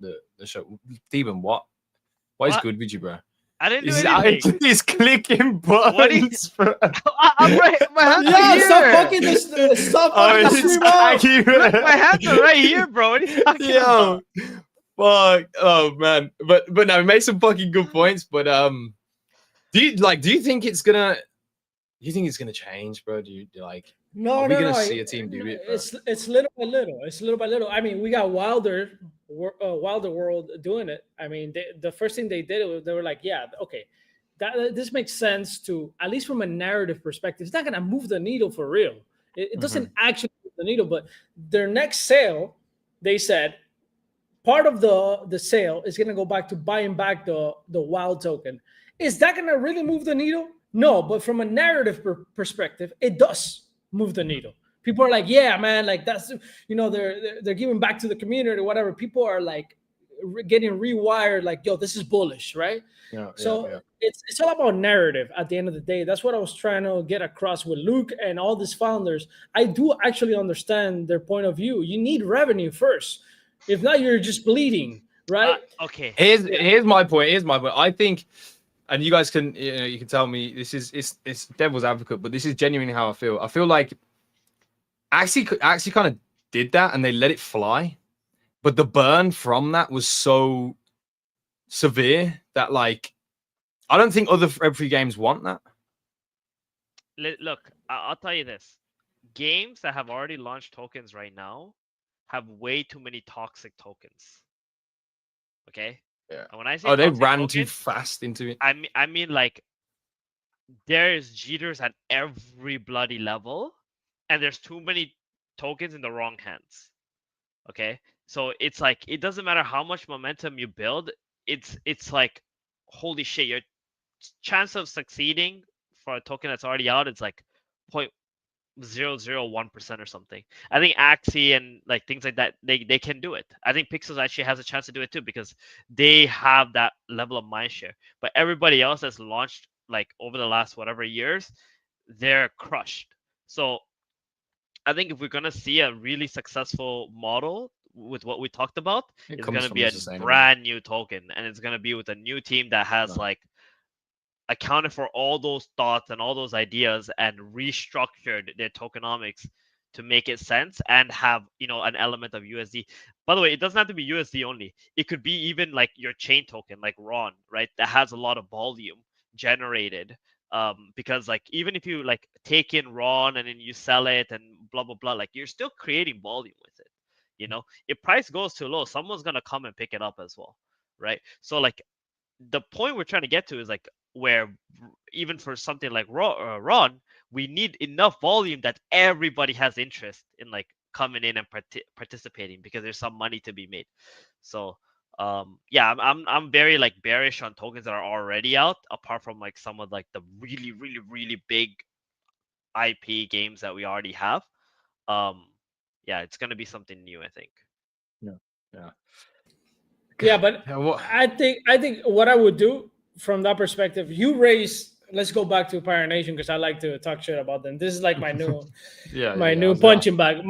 show. Steven, what is good with you, bro? I didn't do anything. He's clicking buttons, bro. I'm right. My hands are here. Stop fucking this. Stop fucking this. My hands are right here, bro. What are you talking about? Fuck. Oh man. But no, we made some fucking good points. But Do you think it's gonna? Do you think it's gonna change, bro? Do you like? No, Are we no, gonna no. see a team do it, bro? It's little by little. It's little by little. I mean, we got Wilder World doing it. I mean, the first thing they did was they were like, yeah, okay, this makes sense to at least from a narrative perspective. It's not gonna move the needle for real. It doesn't actually move the needle. But their next sale, they said, part of the sale is gonna go back to buying back the wild token. Is that gonna really move the needle? No, but from a narrative perspective, it does move the needle. People are like, yeah, man, like that's they're giving back to the community, whatever. People are like getting rewired, like, yo, this is bullish, right? Yeah. So it's all about narrative at the end of the day. That's what I was trying to get across with Luke and all these founders. I do actually understand their point of view. You need revenue first. If not, you're just bleeding, right? Okay. Here's my point. I think, and you guys can you can tell me this is it's devil's advocate, but this is genuinely how I feel. I feel like actually kind of did that and they let it fly, but the burn from that was so severe that like I don't think other Web3 games want that. Look, I'll tell you this: games that have already launched tokens right now have way too many toxic tokens. Okay. Yeah. And when I say they toxic ran tokens, too fast into it. I mean like there's jitters at every bloody level, and there's too many tokens in the wrong hands. Okay, so it's like it doesn't matter how much momentum you build. It's like holy shit, your chance of succeeding for a token that's already out is like 0.001% or something. I think Axie and like things like that, they can do it. I think Pixels actually has a chance to do it too because they have that level of mindshare. But everybody else that's launched like over the last whatever years, they're crushed. So I think if we're gonna see a really successful model with what we talked about, it's gonna be a brand new token, and it's gonna be with a new team that has like accounted for all those thoughts and all those ideas and restructured their tokenomics to make it sense and have an element of USD. By the way, it doesn't have to be USD only. It could be even like your chain token, like Ron, right? That has a lot of volume generated. Because like even if you like take in Ron and then you sell it and blah blah blah, like you're still creating volume with it. If price goes too low, someone's gonna come and pick it up as well, right? So like the point we're trying to get to is like where even for something like Ron, we need enough volume that everybody has interest in like coming in and participating because there's some money to be made. So yeah, I'm very like bearish on tokens that are already out, apart from like some of like the really really really big IP games that we already have. Yeah, it's gonna be something new, I think. Yeah, but I think what I would do from that perspective, let's go back to Pirate Nation because I like to talk shit about them. This is like my new new punching bag,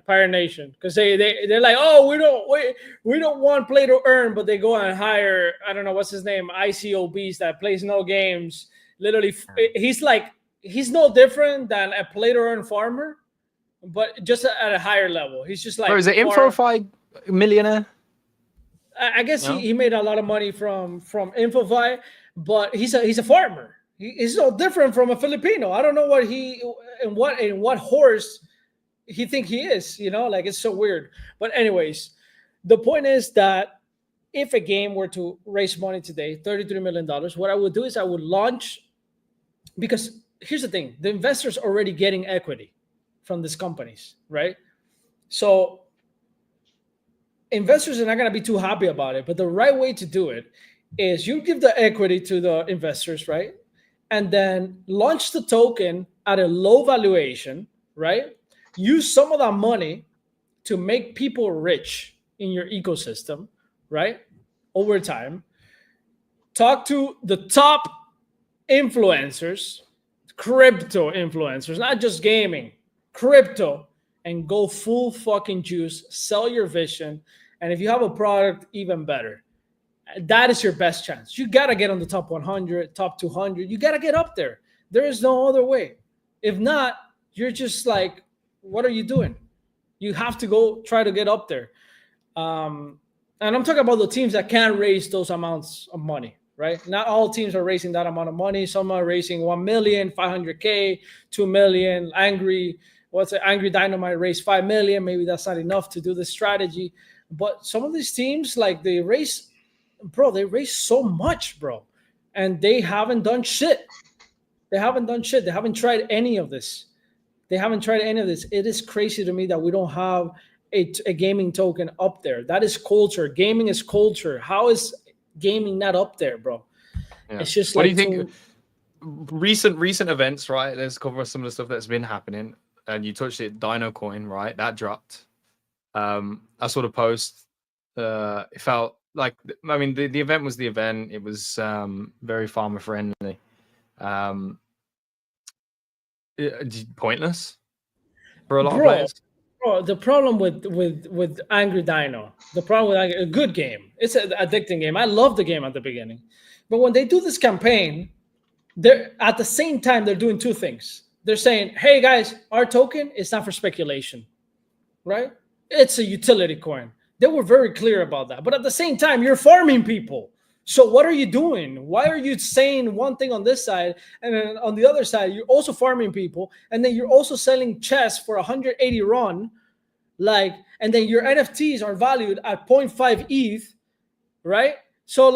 Pirate Nation, because they're like, oh, we don't want play to earn, but they go and hire, I don't know what's his name, ICO Beast that plays no games. Literally, he's no different than a play to earn farmer, but just at a higher level. He's just like, is it InfoFi millionaire? I guess he made a lot of money from InfoFi, but he's a farmer. He's so different from a Filipino. I don't know what horse he think he is. Like it's so weird. But anyways, the point is that if a game were to raise money today, $33 million, what I would do is I would launch, because here's the thing: the investors are already getting equity from these companies, right? So investors are not going to be too happy about it, but the right way to do it is you give the equity to the investors, right? And then launch the token at a low valuation, right? Use some of that money to make people rich in your ecosystem, right? Over time. Talk to the top influencers, crypto influencers, not just gaming, crypto, and go full fucking juice, sell your vision. And if you have a product, even better. That is your best chance. You got to get on the top 100, top 200. You got to get up there. There is no other way. If not, you're just like, what are you doing? You have to go try to get up there. And I'm talking about the teams that can't raise those amounts of money, right? Not all teams are raising that amount of money. Some are raising 1 million, 500K, 2 million. Angry Dynamite raised 5 million. Maybe that's not enough to do the strategy. But some of these teams, like they raise so much, bro. And they haven't done shit. They haven't done shit. They haven't tried any of this. It is crazy to me that we don't have a gaming token up there. That is culture. Gaming is culture. How is gaming not up there, bro? Yeah. It's just what like do you think? Recent events, right? Let's cover some of the stuff that's been happening. And you touched it, Dino Coin, right? That dropped. I saw the post. It felt like, I mean, the event was the event. It was very farmer friendly. Pointless for a lot of players. Bro, the problem with Angry Dino, a good game. It's an addicting game. I love the game at the beginning, but when they do this campaign, they're at the same time they're doing two things. They're saying, "Hey guys, our token is not for speculation, right? It's a utility coin." They were very clear about that. But at the same time, you're farming people. So what are you doing? Why are you saying one thing on this side and then on the other side you're also farming people, and then you're also selling chess for 180 RON, and then your NFTs are valued at 0.5 ETH, right? So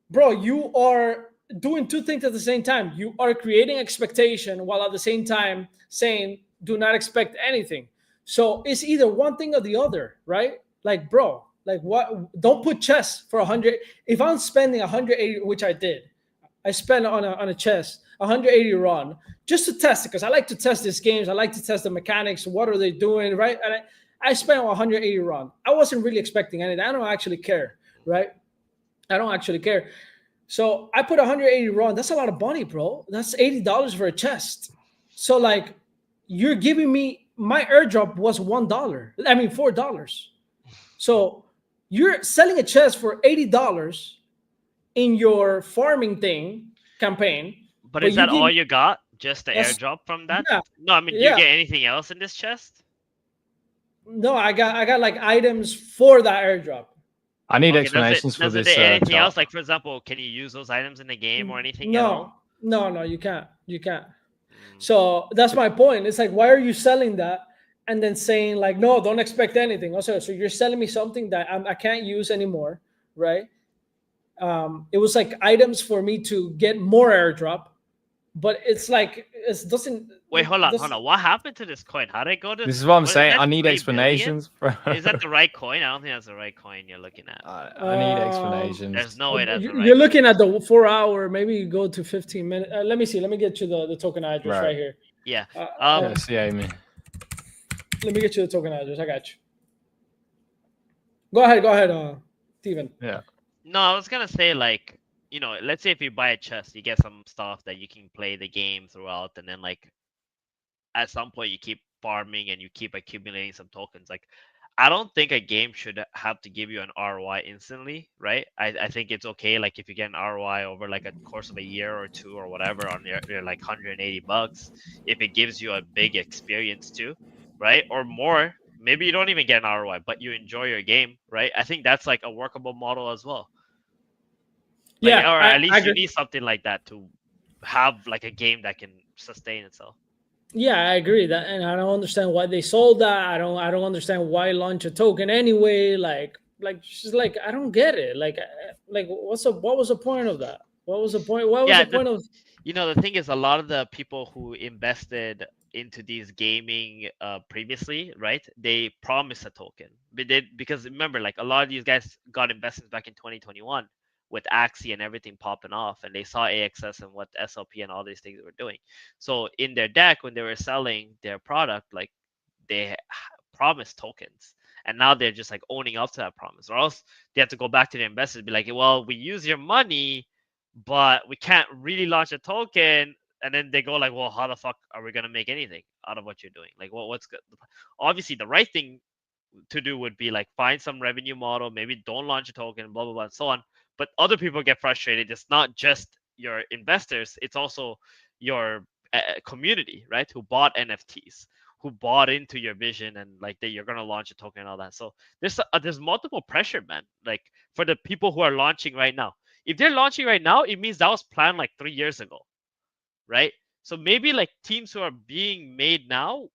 bro, you are doing two things at the same time. You are creating expectation while at the same time saying do not expect anything. So it's either one thing or the other, right? Bro, what? Don't put chess for 100. If I'm spending 180, which I did, I spent on a chess 180 RON just to test it, because I like to test these games. I like to test the mechanics. What are they doing, right? And I spent 180 RON. I wasn't really expecting anything. I don't actually care, right? I don't actually care. So I put 180 RON. That's a lot of money, bro. That's $80 for a chest. So you're giving me, my airdrop was $1. I mean $4. So you're selling a chest for $80 in your farming campaign. But is that all you got? Just the airdrop from that? Yeah. No, I mean, do you get anything else in this chest? No, I got items for that airdrop. I need explanations for this. Does it anything else? Like, for example, can you use those items in the game or anything at all? No, you can't. So that's my point. It's like, why are you selling that and then saying no, don't expect anything? Also, so you're selling me something that I can't use anymore, right? It was like items for me to get more airdrop, but it's it doesn't. Wait, hold on. What happened to this coin? How did it go to? This is what I'm saying. I need explanations. Is that the right coin? I don't think that's the right coin you're looking at. I need explanations. There's no way that's the right. You're looking at the 4 hour. Maybe you go to 15 minutes. Let me see. Let me get you the token address right here. Yeah. Amy. Let me get you the token address. I got you. Go ahead, Steven. Yeah. No, I was gonna say let's say if you buy a chest, you get some stuff that you can play the game throughout, and then at some point you keep farming and you keep accumulating some tokens. I don't think a game should have to give you an ROI instantly, right? I think it's okay if you get an ROI over a course of a year or two or whatever on your $180, if it gives you a big experience too, right? Or more, maybe you don't even get an ROI, but you enjoy your game, right? I think that's a workable model as well. Or at least you need something like that to have a game that can sustain itself. Yeah, I agree that, and I don't understand why they sold that. I don't understand why launch a token anyway. I don't get it. What was the point of that? What was the point? What was the point of? The thing is, a lot of the people who invested into these gaming previously, right? They promised a token, because remember, a lot of these guys got investments back in 2021. With Axie and everything popping off, and they saw AXS and what SLP and all these things were doing. So in their deck, when they were selling their product, they promised tokens, and now they're just owning up to that promise, or else they have to go back to the investors and be like, well, we use your money, but we can't really launch a token. And then they go well, how the fuck are we gonna make anything out of what you're doing? What's good? Obviously, the right thing to do would be find some revenue model, maybe don't launch a token, blah blah blah, and so on. But other people get frustrated. It's not just your investors; it's also your community, right? Who bought NFTs, who bought into your vision, and that you're gonna launch a token and all that. So there's multiple pressure, man. For the people who are launching right now, If they're launching right now, it means that was planned like 3 years ago, right? So maybe like teams who are being made now,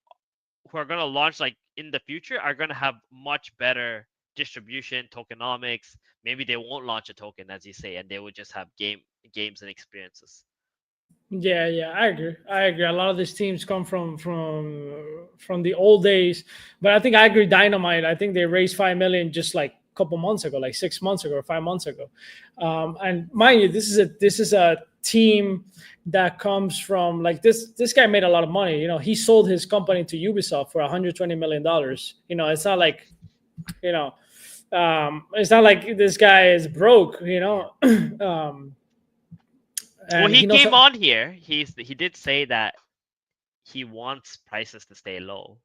who are gonna launch like in the future, are gonna have much better distribution, tokenomics. Maybe they won't launch a token, as you say, and they would just have games and experiences. Yeah, I agree. I agree. A lot of these teams come from the old days, but I think I agree. Dynamite. I think they raised 5 million just like a couple months ago, like 6 months ago, or 5 months ago. And mind you, this is a team that comes from like this guy made a lot of money. You know, he sold his company to Ubisoft for 120 million dollars. You know, it's not like you know, it's not like this guy is broke. You know. Well, And he he knows. came on here. He did say that he wants prices to stay low.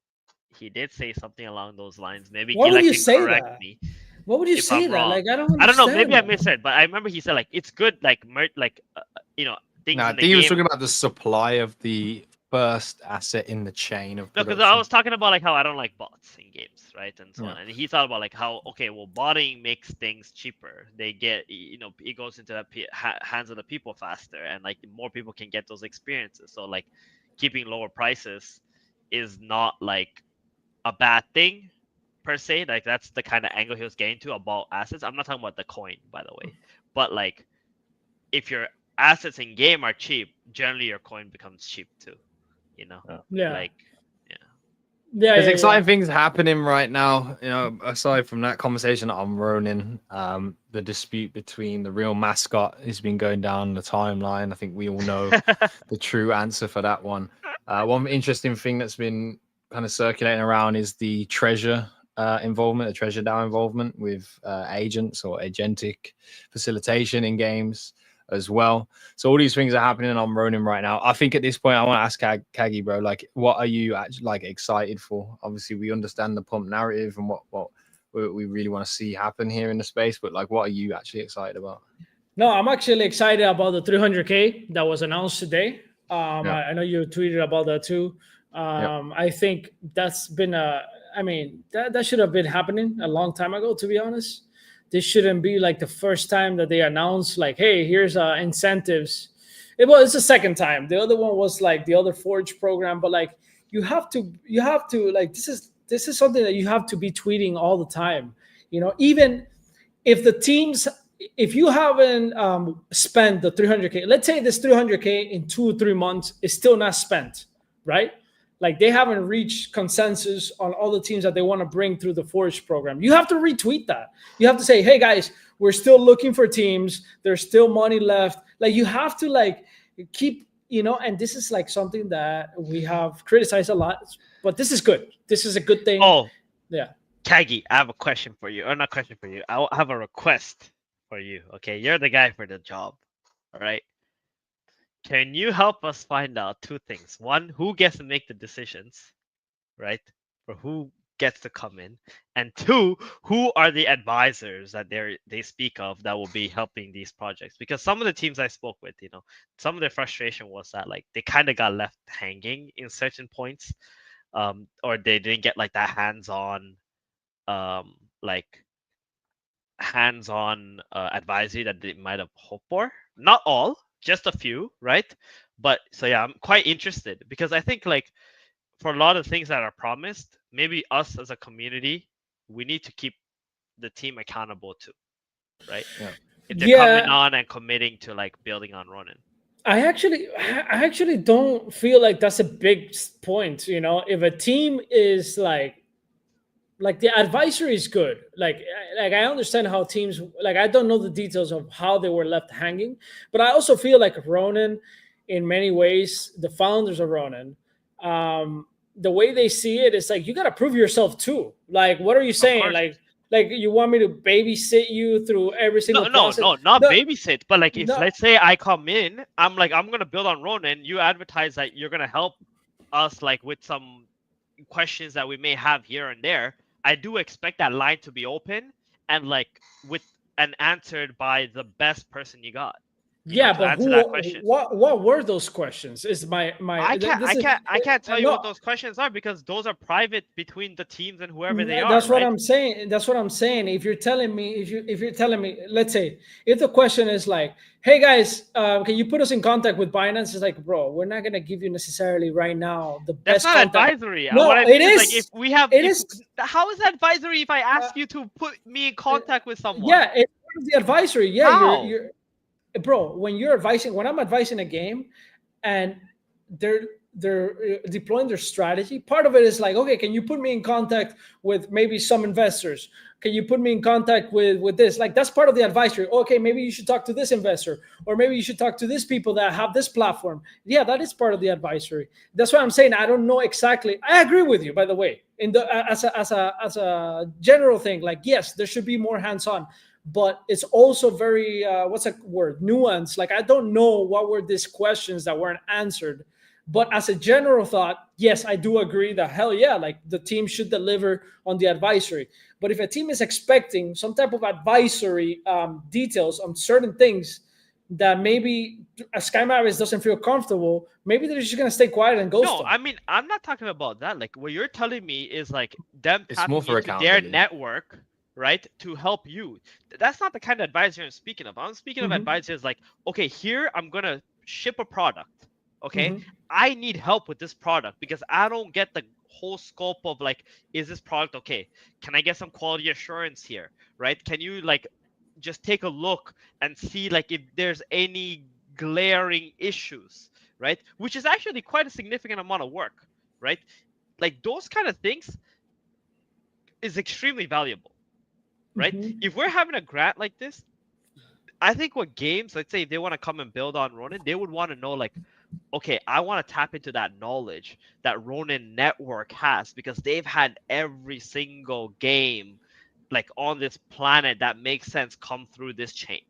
He did say something along those lines. Maybe Why would Gila you can say correct that? me What would you if say I'm that? wrong. Like, I don't I don't know. Maybe I understand. misheard, but I remember he said like it's good, like things No, I in the think he was game. talking about the supply of the first asset in the chain of No, because I production. was talking about like how I don't like bots in games, right, and so Yeah. on. And he thought about like how okay, well, botting makes things cheaper. They get it goes into the hands of the people faster, and like more people can get those experiences. So like keeping lower prices is not like a bad thing per se. Like that's the kind of angle he was getting to about assets. I'm not talking about the coin, by the way, but like if your assets in game are cheap, generally your coin becomes cheap too. You know, Yeah. like yeah. There's Yeah. exciting things happening right now. You know, aside from that conversation on Ronin, the dispute between the real mascot has been going down the timeline. I think we all know the true answer for that one. One interesting thing that's been kind of circulating around is the treasure involvement, the treasure DAO involvement with agents or agentic facilitation in games as well. So all these things are happening on Ronin right now. I think at this point, I want to ask Kagi, bro, like, what are you actually like excited for? Obviously, we understand the pump narrative and what we really want to see happen here in the space, but like, what are you actually excited about? No, I'm actually excited about the 300K that was announced today. Yeah. I know you tweeted about that too. Yep. I think that's been I mean, that should have been happening a long time ago, to be honest. This shouldn't be like the first time that they announced, like, hey, here's incentives. It's the second time. The other one was like the other Forge program, but like you have to like this is something that you have to be tweeting all the time. You know, even if the teams if you haven't spent the 300K, let's say this 300K in 2 or 3 months is still not spent, right? Like they haven't reached consensus on all the teams that they want to bring through the Forge program. You have to retweet that. You have to say, hey guys, we're still looking for teams. There's still money left. Like you have to like keep, and this is like something that we have criticized a lot, but this is good. This is a good thing. Oh, yeah. Kagi, I have a question for you. Or not question for you. I have a request for you. Okay, you're the guy for the job. All right. Can you help us find out two things? One, who gets to make the decisions, right? For who gets to come in, and two, who are the advisors that they speak of that will be helping these projects? Because some of the teams I spoke with, some of their frustration was that like they kind of got left hanging in certain points, or they didn't get like that like hands-on advisory that they might have hoped for. Not all, just a few, right? But so yeah, I'm quite interested because I think like for a lot of things that are promised, maybe us as a community, we need to keep the team accountable too, right? Yeah. If they're coming on and committing to like building on Ronin. I actually don't feel like that's a big point. If a team is like the advisory is good. Like I understand how teams, like I don't know the details of how they were left hanging, but I also feel like Ronin, in many ways, the founders of Ronin, the way they see it is like you got to prove yourself too. Like, what are you saying? Like you want me to babysit you through every single process? No, not babysit. But like if No. let's say I come in, I'm gonna build on Ronin. You advertise that you're gonna help us like with some questions that we may have here and there. I do expect that line to be open and like with and answered by the best person you got. Yeah, to but answer that question. what were those questions? Is my I can't tell you no. what those questions are because those are private between the teams and whoever they are, That's what right? I'm saying. That's what I'm saying. If you're telling me, if you're telling me, let's say, if the question is like, "Hey guys, can you put us in contact with Binance?" It's like, bro, we're not gonna give you necessarily right now the That's best not contact. advisory. What No, I it mean is like if is. we have It if is. how is that advisory if I ask you to put me in contact with someone? Yeah, it's part of the advisory. Yeah, How? you're bro. When I'm advising a game, and they're deploying their strategy, part of it is like, okay, can you put me in contact with maybe some investors? Can you put me in contact with this? Like that's part of the advisory. Okay, maybe you should talk to this investor, or maybe you should talk to these people that have this platform. Yeah, that is part of the advisory. That's what I'm saying. I don't know exactly. I agree with you, by the way, in the as a general thing. Like yes, there should be more hands on, but it's also very what's a word, nuance. Like I don't know what were these questions that weren't answered, but as a general thought, yes, I do agree that hell yeah, like the team should deliver on the advisory. But if a team is expecting some type of advisory details on certain things that maybe Sky Mavis doesn't feel comfortable, maybe they're just gonna stay quiet and ghost No, them. I mean I'm not talking about that. Like what you're telling me is like them It's more tapping for into their accountability. network, right, to help you. That's not the kind of advisory I'm speaking of. I'm speaking of Mhm. advisory is like, okay, here I'm gonna ship a product. Okay, Mhm. I need help with this product because I don't get the whole scope of like, is this product okay? Can I get some quality assurance here? Right? Can you like just take a look and see like if there's any glaring issues, right? Which is actually quite a significant amount of work, right? Like those kind of things is extremely valuable, right? Mhm. If we're having a grant like this, I think what games, let's say if they want to come and build on Ronin, they would want to know like, okay, I want to tap into that knowledge that Ronin Network has because they've had every single game like on this planet that makes sense come through this chain,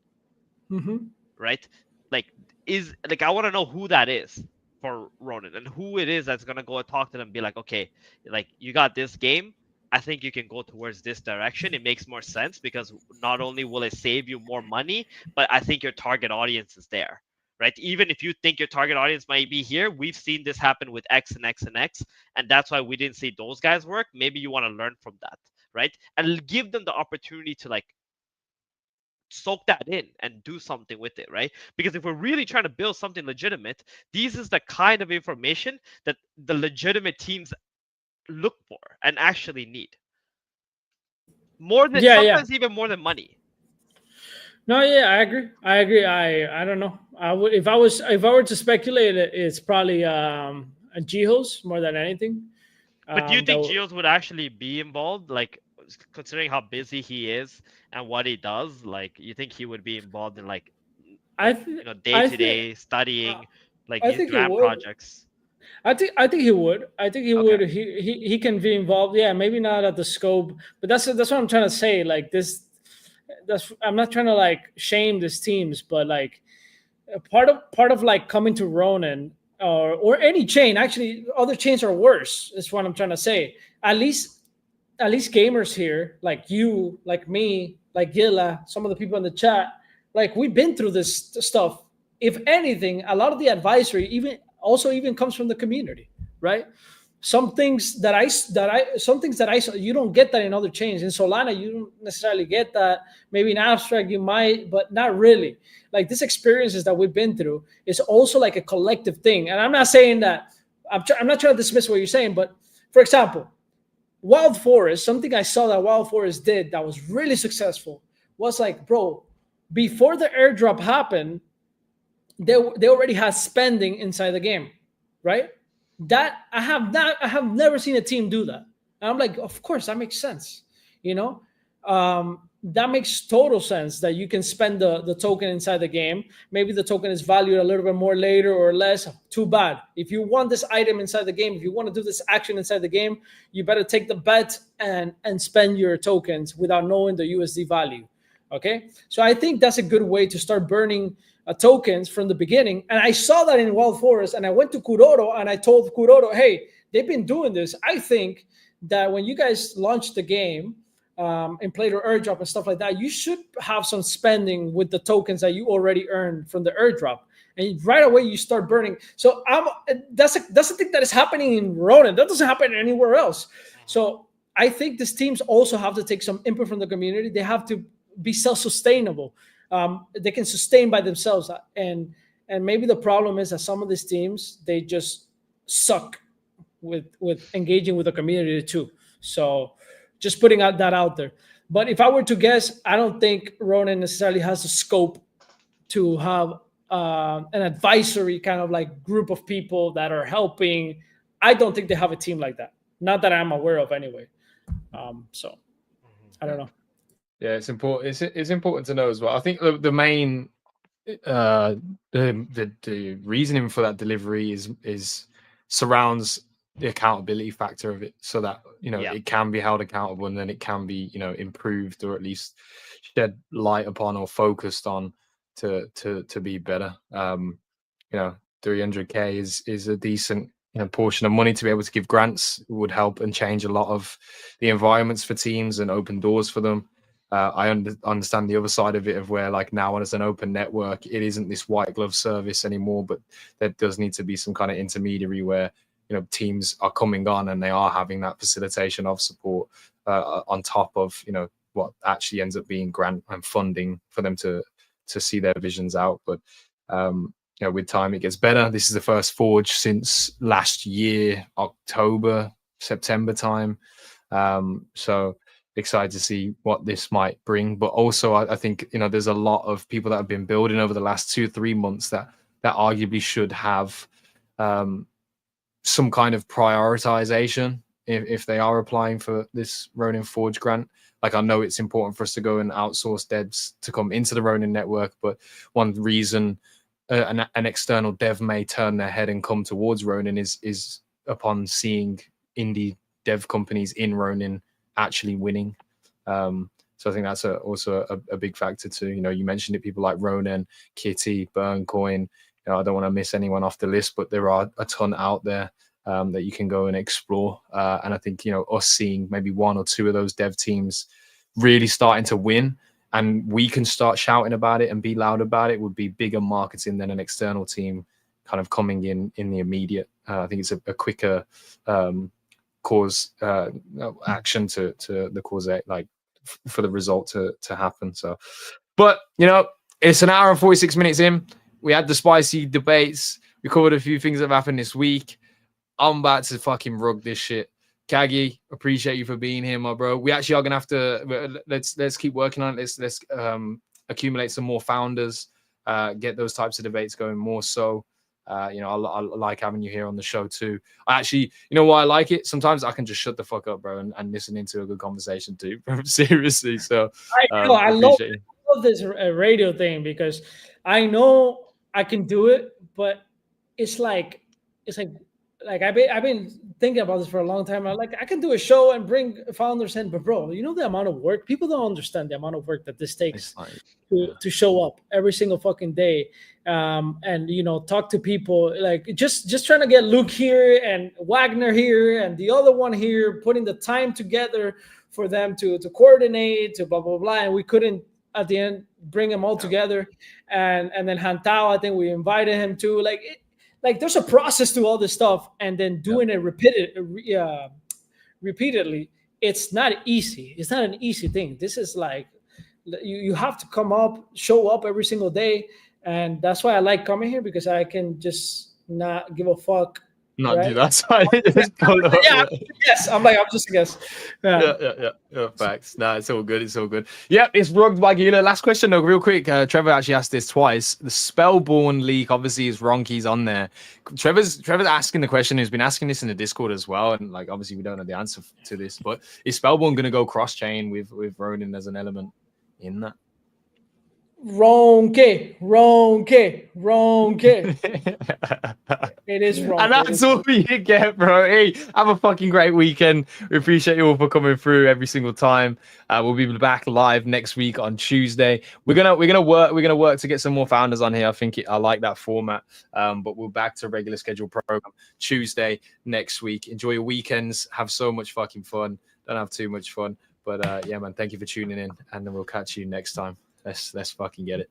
Mhm. right? Like is like I want to know who that is for Ronin and who it is that's gonna go and talk to them and be like, okay, like you got this game. I think you can go towards this direction. It makes more sense because not only will it save you more money, but I think your target audience is there, right? Even if you think your target audience might be here, we've seen this happen with X and X and X, and that's why we didn't see those guys work. Maybe you want to learn from that, right? And give them the opportunity to like soak that in and do something with it, right? Because if we're really trying to build something legitimate, this is the kind of information that the legitimate teams look for and actually need. More than Yeah, yeah. sometimes even more than money. No, yeah, I agree. I agree. I don't know. I would if I were to speculate, it's probably a Jihos more than anything. But do you That think Geos would actually be involved? Like considering how busy he is and what he does, like you think he would be involved in I day I to think day studying like I these think he grant would. projects? I think he would. I think he Okay. would. He can be involved. Yeah, maybe not at the scope, but that's what I'm trying to say. Like this, that's I'm not trying to like shame these teams, but like part of like coming to Ronin or any chain. Actually, other chains are worse. Is what I'm trying to say. At least at least gamers here, like you, like me, like Gilla, some of the people in the chat, like we've been through this stuff. If anything, a lot of the advisory even comes from the community, right? Some things that I you don't get that in other chains. In Solana, you don't necessarily get that. Maybe in Abstract you might, but not really. Like these experiences that we've been through is also like a collective thing. And I'm not saying that I'm not trying to dismiss what you're saying, but for example, Wild Forest, something I saw that Wild Forest did that was really successful was like, bro, before the airdrop happened, they already had spending inside the game, right? That I have never seen a team do that. And I'm like, of course, that makes sense. You know, that makes total sense that you can spend the token inside the game. Maybe the token is valued a little bit more later or less. Too bad. If you want this item inside the game, if you want to do this action inside the game, you better take the bet and spend your tokens without knowing the USD value. Okay, so I think that's a good way to start burning tokens from the beginning. And I saw that in Wild Forest, and I went to Kuroro and I told Kuroro, hey, they've been doing this. I think that when you guys launch the game, and play the airdrop and stuff like that, you should have some spending with the tokens that you already earned from the airdrop. And right away you start burning. So that's the thing that is happening in Ronin. That doesn't happen anywhere else. So I think these teams also have to take some input from the community. They have to be self-sustainable. They can sustain by themselves. And maybe the problem is that some of these teams, they just suck with engaging with the community too. So just putting that out there. But if I were to guess, I don't think Ronin necessarily has the scope to have an advisory kind of like group of people that are helping. I don't think they have a team like that. Not that I'm aware of anyway. So I don't know. Yeah, it's important. It's important to know as well. I think the main the reasoning for that delivery is surrounds the accountability factor of it, so that it can be held accountable, and then it can be improved, or at least shed light upon or focused on to be better. 300k is a decent portion of money to be able to give grants. It would help and change a lot of the environments for teams and open doors for them. I understand the other side of it, of where like now as an open network, it isn't this white glove service anymore, but there does need to be some kind of intermediary where teams are coming on and they are having that facilitation of support on top of what actually ends up being grant and funding for them to see their visions out. But with time it gets better. This is the first Forge since last year, October, September time. So excited to see what this might bring. But also I think there's a lot of people that have been building over the last 2-3 months that arguably should have some kind of prioritization if they are applying for this Ronin Forge grant. Like, I know it's important for us to go and outsource devs to come into the Ronin network, but one reason an external dev may turn their head and come towards Ronin is upon seeing indie dev companies in Ronin actually winning. So I think that's also a big factor too. You mentioned it, people like Ronin, Kitty, Burncoin. I don't want to miss anyone off the list, but there are a ton out there that you can go and explore. And I think, us seeing maybe 1 or 2 of those dev teams really starting to win, and we can start shouting about it and be loud about it, would be bigger marketing than an external team kind of coming in the immediate. I think it's a quicker cause action to the cause, like for the result to happen. So, but it's an hour and 46 minutes in. We had the spicy debates. We covered a few things that have happened this week. I'm about to fucking rug this shit. Kagi, appreciate you for being here, my bro. We actually are gonna have to let's keep working on it. Let's accumulate some more founders, get those types of debates going more. So, I like having you here on the show too. I actually, why I like it? Sometimes I can just shut the fuck up, bro, and listen into a good conversation too. Seriously. So I love this radio thing, because I know I can do it, but it's like I've been thinking about this for a long time. I can do a show and bring founders in, but bro, the amount of work, people don't understand the amount of work that this takes to show up every single fucking day, and talk to people, like just trying to get Luke here and Wagner here and the other one here, putting the time together for them to coordinate, to blah blah blah, and we couldn't at the end bring them all together, and then Hantao, I think we invited him too. Like there's a process to all this stuff, and then doing it repeatedly, it's not easy. It's not an easy thing. This is like you have to show up every single day, and that's why I like coming here, because I can just not give a fuck. Not do that side. Yes, I'm just a guess. Yeah. Facts. No, it's all good. It's all good. Yep, it's rugged by Gila. Last question though, real quick. Trevor actually asked this twice. The Spellborn leak obviously is Ronky's on there. Trevor's asking the question. He's been asking this in the Discord as well, and like obviously we don't know the answer to this, but is Spellborn going to go cross chain with Ronin as an element in that? Ronke. It is wrong. And that's all you get, bro. Hey, have a fucking great weekend. We appreciate you all for coming through every single time. We'll be back live next week on Tuesday. We're gonna work to get some more founders on here. I like that format. But we're back to regular scheduled program Tuesday next week. Enjoy your weekends. Have so much fucking fun. Don't have too much fun. But yeah, man, thank you for tuning in, and then we'll catch you next time. Let's fucking get it.